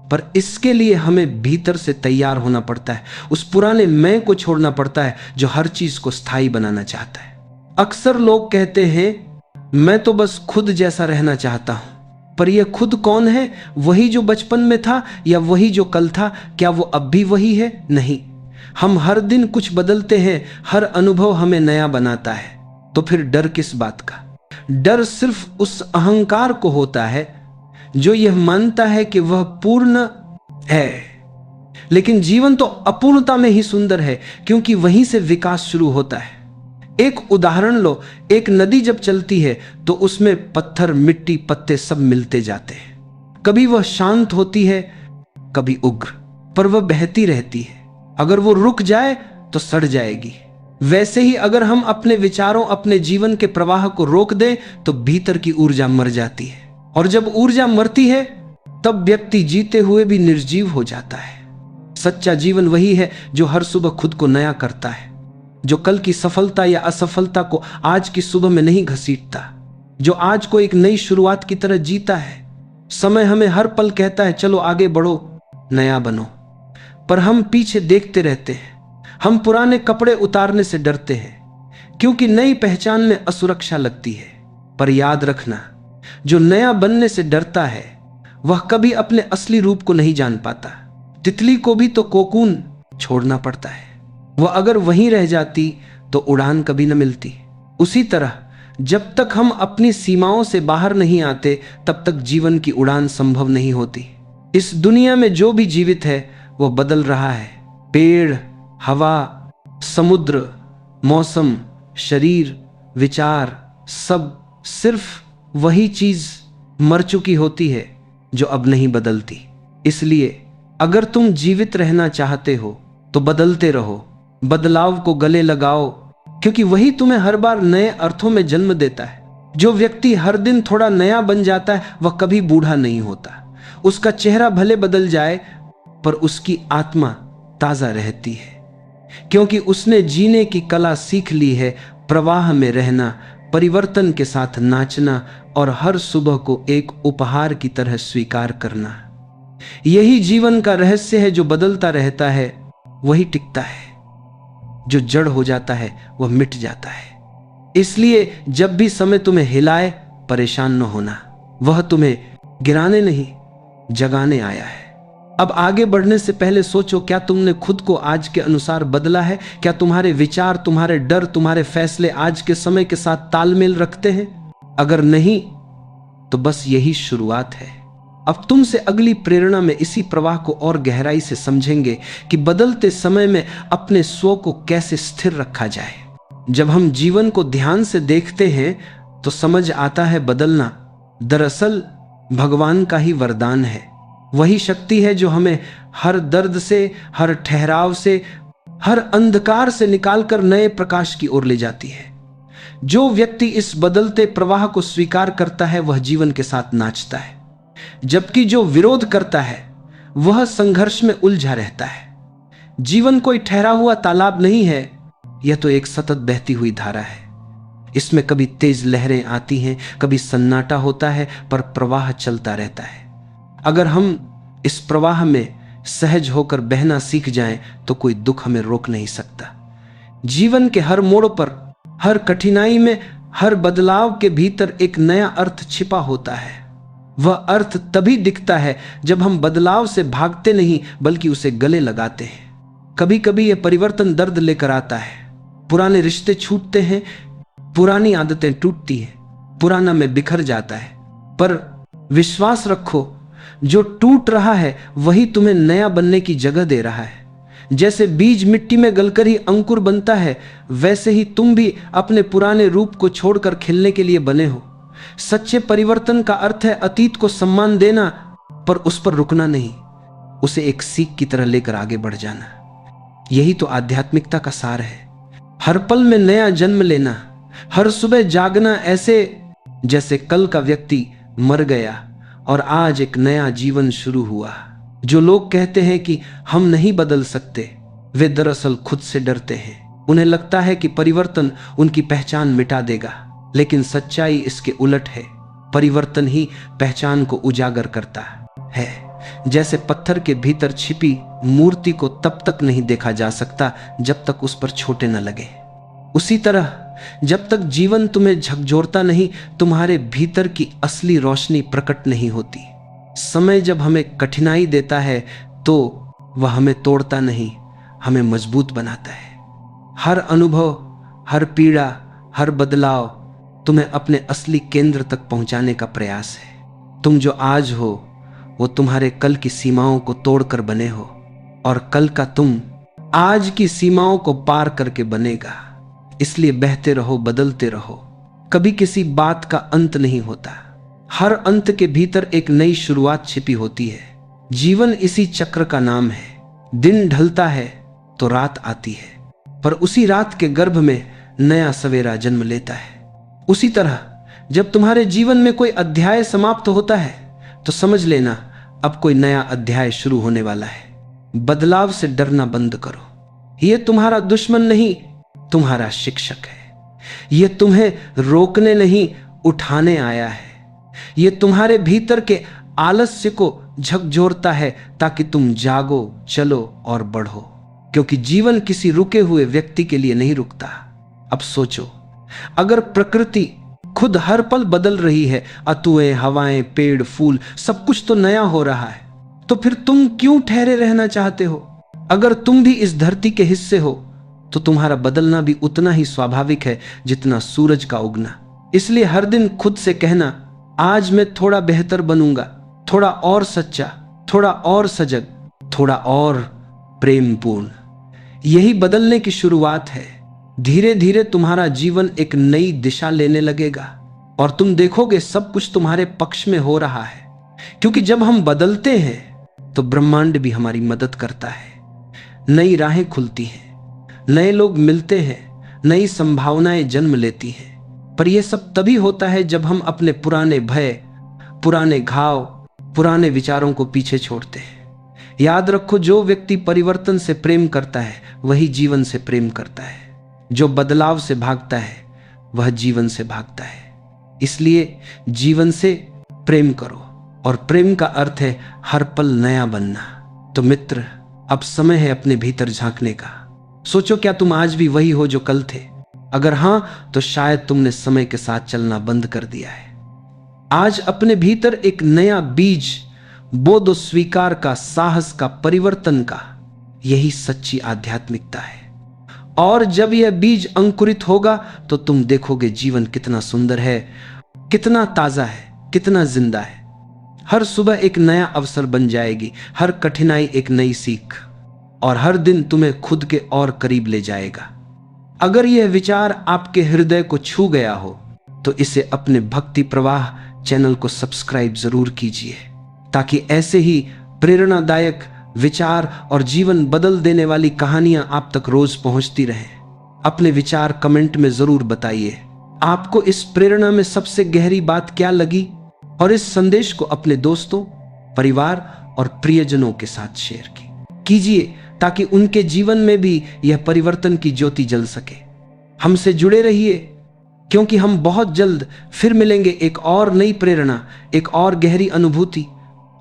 Speaker 1: पर इसके लिए हमें भीतर से तैयार होना पड़ता है। उस पुराने मैं को छोड़ना पड़ता है जो हर चीज को स्थायी बनाना चाहता है। अक्सर लोग कहते हैं मैं तो बस खुद जैसा रहना चाहता हूं, पर यह खुद कौन है? वही जो बचपन में था या वही जो कल था? क्या वो अब भी वही है? नहीं, हम हर दिन कुछ बदलते हैं, हर अनुभव हमें नया बनाता है। तो फिर डर किस बात का? डर सिर्फ उस अहंकार को होता है जो यह मानता है कि वह पूर्ण है। लेकिन जीवन तो अपूर्णता में ही सुंदर है, क्योंकि वहीं से विकास शुरू होता है। एक उदाहरण लो, एक नदी जब चलती है तो उसमें पत्थर, मिट्टी, पत्ते सब मिलते जाते हैं। कभी वह शांत होती है, कभी उग्र, पर वह बहती रहती है। अगर वो रुक जाए तो सड़ जाएगी। वैसे ही अगर हम अपने विचारों, अपने जीवन के प्रवाह को रोक दें तो भीतर की ऊर्जा मर जाती है, और जब ऊर्जा मरती है तब व्यक्ति जीते हुए भी निर्जीव हो जाता है। सच्चा जीवन वही है जो हर सुबह खुद को नया करता है, जो कल की सफलता या असफलता को आज की सुबह में नहीं घसीटता, जो आज को एक नई शुरुआत की तरह जीता है। समय हमें हर पल कहता है चलो आगे बढ़ो, नया बनो, पर हम पीछे देखते रहते हैं। हम पुराने कपड़े उतारने से डरते हैं, क्योंकि नई पहचान में असुरक्षा लगती है। पर याद रखना, जो नया बनने से डरता है वह कभी अपने असली रूप को नहीं जान पाता। तितली को भी तो कोकून छोड़ना पड़ता है, वह अगर वहीं रह जाती तो उड़ान कभी न मिलती। उसी तरह जब तक हम अपनी सीमाओं से बाहर नहीं आते तब तक जीवन की उड़ान संभव नहीं होती। इस दुनिया में जो भी जीवित है वो बदल रहा है। पेड़, हवा, समुद्र, मौसम, शरीर, विचार, सब सिर्फ वही चीज मर चुकी होती है जो अब नहीं बदलती। इसलिए अगर तुम जीवित रहना चाहते हो तो बदलते रहो, बदलाव को गले लगाओ, क्योंकि वही तुम्हें हर बार नए अर्थों में जन्म देता है। जो व्यक्ति हर दिन थोड़ा नया बन जाता है वह कभी बूढ़ा नहीं होता। उसका चेहरा भले बदल जाए पर उसकी आत्मा ताजा रहती है, क्योंकि उसने जीने की कला सीख ली है, प्रवाह में रहना, परिवर्तन के साथ नाचना और हर सुबह को एक उपहार की तरह स्वीकार करना। यही जीवन का रहस्य है। जो बदलता रहता है वही टिकता है, जो जड़ हो जाता है वह मिट जाता है। इसलिए जब भी समय तुम्हें हिलाए, परेशान न होना, वह तुम्हें गिराने नहीं, जगाने आया है। अब आगे बढ़ने से पहले सोचो, क्या तुमने खुद को आज के अनुसार बदला है? क्या तुम्हारे विचार, तुम्हारे डर, तुम्हारे फैसले आज के समय के साथ तालमेल रखते हैं? अगर नहीं तो बस यही शुरुआत है। अब तुमसे अगली प्रेरणा में इसी प्रवाह को और गहराई से समझेंगे कि बदलते समय में अपने स्व को कैसे स्थिर रखा जाए। जब हम जीवन को ध्यान से देखते हैं तो समझ आता है बदलना दरअसल भगवान का ही वरदान है। वही शक्ति है जो हमें हर दर्द से, हर ठहराव से, हर अंधकार से निकालकर नए प्रकाश की ओर ले जाती है। जो व्यक्ति इस बदलते प्रवाह को स्वीकार करता है वह जीवन के साथ नाचता है, जबकि जो विरोध करता है वह संघर्ष में उलझा रहता है। जीवन कोई ठहरा हुआ तालाब नहीं है, यह तो एक सतत बहती हुई धारा है। इसमें कभी तेज लहरें आती हैं, कभी सन्नाटा होता है, पर प्रवाह चलता रहता है। अगर हम इस प्रवाह में सहज होकर बहना सीख जाएं तो कोई दुख हमें रोक नहीं सकता। जीवन के हर मोड़ पर, हर कठिनाई में, हर बदलाव के भीतर एक नया अर्थ छिपा होता है। वह अर्थ तभी दिखता है जब हम बदलाव से भागते नहीं बल्कि उसे गले लगाते हैं। कभी कभी यह परिवर्तन दर्द लेकर आता है। पुराने रिश्ते छूटते हैं, पुरानी आदतें टूटती हैं, पुराना में बिखर जाता है, पर विश्वास रखो, जो टूट रहा है वही तुम्हें नया बनने की जगह दे रहा है। जैसे बीज मिट्टी में गलकर ही अंकुर बनता है, वैसे ही तुम भी अपने पुराने रूप को छोड़कर खिलने के लिए बने हो। सच्चे परिवर्तन का अर्थ है अतीत को सम्मान देना, पर उस पर रुकना नहीं, उसे एक सीख की तरह लेकर आगे बढ़ जाना। यही तो आध्यात्मिकता का सार है। हर पल में नया जन्म लेना, हर सुबह जागना ऐसे जैसे कल का व्यक्ति मर गया और आज एक नया जीवन शुरू हुआ। जो लोग कहते हैं कि हम नहीं बदल सकते, वे दरअसल खुद से डरते हैं। उन्हें लगता है कि परिवर्तन उनकी पहचान मिटा देगा, लेकिन सच्चाई इसके उलट है। परिवर्तन ही पहचान को उजागर करता है। जैसे पत्थर के भीतर छिपी मूर्ति को तब तक नहीं देखा जा सकता जब तक उस पर छोटे न लगे, उसी तरह जब तक जीवन तुम्हें झकझोरता नहीं, तुम्हारे भीतर की असली रोशनी प्रकट नहीं होती। समय जब हमें कठिनाई देता है तो वह हमें तोड़ता नहीं, हमें मजबूत बनाता है। हर अनुभव, हर पीड़ा, हर बदलाव तुम्हें अपने असली केंद्र तक पहुंचाने का प्रयास है। तुम जो आज हो वो तुम्हारे कल की सीमाओं को तोड़कर बने हो, और कल का तुम आज की सीमाओं को पार करके बनेगा। इसलिए बहते रहो, बदलते रहो। कभी किसी बात का अंत नहीं होता, हर अंत के भीतर एक नई शुरुआत छिपी होती है। जीवन इसी चक्र का नाम है। दिन ढलता है तो रात आती है, पर उसी रात के गर्भ में नया सवेरा जन्म लेता है। उसी तरह जब तुम्हारे जीवन में कोई अध्याय समाप्त होता है तो समझ लेना अब कोई नया अध्याय शुरू होने वाला है। बदलाव से डरना बंद करो। यह तुम्हारा दुश्मन नहीं, तुम्हारा शिक्षक है। यह तुम्हें रोकने नहीं, उठाने आया है। यह तुम्हारे भीतर के आलस्य को झकझोरता है ताकि तुम जागो, चलो और बढ़ो, क्योंकि जीवन किसी रुके हुए व्यक्ति के लिए नहीं रुकता। अब सोचो, अगर प्रकृति खुद हर पल बदल रही है, अतुएं, हवाएं, पेड़, फूल, सब कुछ तो नया हो रहा है, तो फिर तुम क्यों ठहरे रहना चाहते हो? अगर तुम भी इस धरती के हिस्से हो तो तुम्हारा बदलना भी उतना ही स्वाभाविक है जितना सूरज का उगना। इसलिए हर दिन खुद से कहना, आज मैं थोड़ा बेहतर बनूंगा, थोड़ा और सच्चा, थोड़ा और सजग, थोड़ा और प्रेमपूर्ण। यही बदलने की शुरुआत है। धीरे धीरे तुम्हारा जीवन एक नई दिशा लेने लगेगा और तुम देखोगे सब कुछ तुम्हारे पक्ष में हो रहा है। क्योंकि जब हम बदलते हैं तो ब्रह्मांड भी हमारी मदद करता है। नई राहें खुलती हैं, नए लोग मिलते हैं, नई संभावनाएं जन्म लेती हैं। पर यह सब तभी होता है जब हम अपने पुराने भय, पुराने घाव, पुराने विचारों को पीछे छोड़ते हैं। याद रखो, जो व्यक्ति परिवर्तन से प्रेम करता है वही जीवन से प्रेम करता है। जो बदलाव से भागता है वह जीवन से भागता है। इसलिए जीवन से प्रेम करो, और प्रेम का अर्थ है हर पल नया बनना। तो मित्र, अब समय है अपने भीतर झांकने का। सोचो, क्या तुम आज भी वही हो जो कल थे? अगर हां, तो शायद तुमने समय के साथ चलना बंद कर दिया है। आज अपने भीतर एक नया बीज बो दो, स्वीकार का, साहस का, परिवर्तन का। यही सच्ची आध्यात्मिकता है। और जब यह बीज अंकुरित होगा तो तुम देखोगे जीवन कितना सुंदर है, कितना ताजा है, कितना जिंदा है। हर सुबह एक नया अवसर बन जाएगी, हर कठिनाई एक नई सीख, और हर दिन तुम्हें खुद के और करीब ले जाएगा। अगर यह विचार आपके हृदय को छू गया हो तो इसे अपने भक्ति प्रवाह चैनल को सब्सक्राइब जरूर कीजिए, ताकि ऐसे ही प्रेरणादायक विचार और जीवन बदल देने वाली कहानियां आप तक रोज पहुंचती रहें। अपने विचार कमेंट में जरूर बताइए। आपको इस प्रेरणा में सबसे गहरी बात क्या लगी, और इस संदेश को अपने दोस्तों, परिवार और प्रियजनों के साथ शेयर कीजिए, ताकि उनके जीवन में भी यह परिवर्तन की ज्योति जल सके। हमसे जुड़े रहिए, क्योंकि हम बहुत जल्द फिर मिलेंगे एक और नई प्रेरणा, एक और गहरी अनुभूति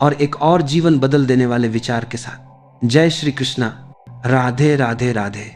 Speaker 1: और एक और जीवन बदल देने वाले विचार के साथ। जय श्री कृष्णा। राधे राधे राधे।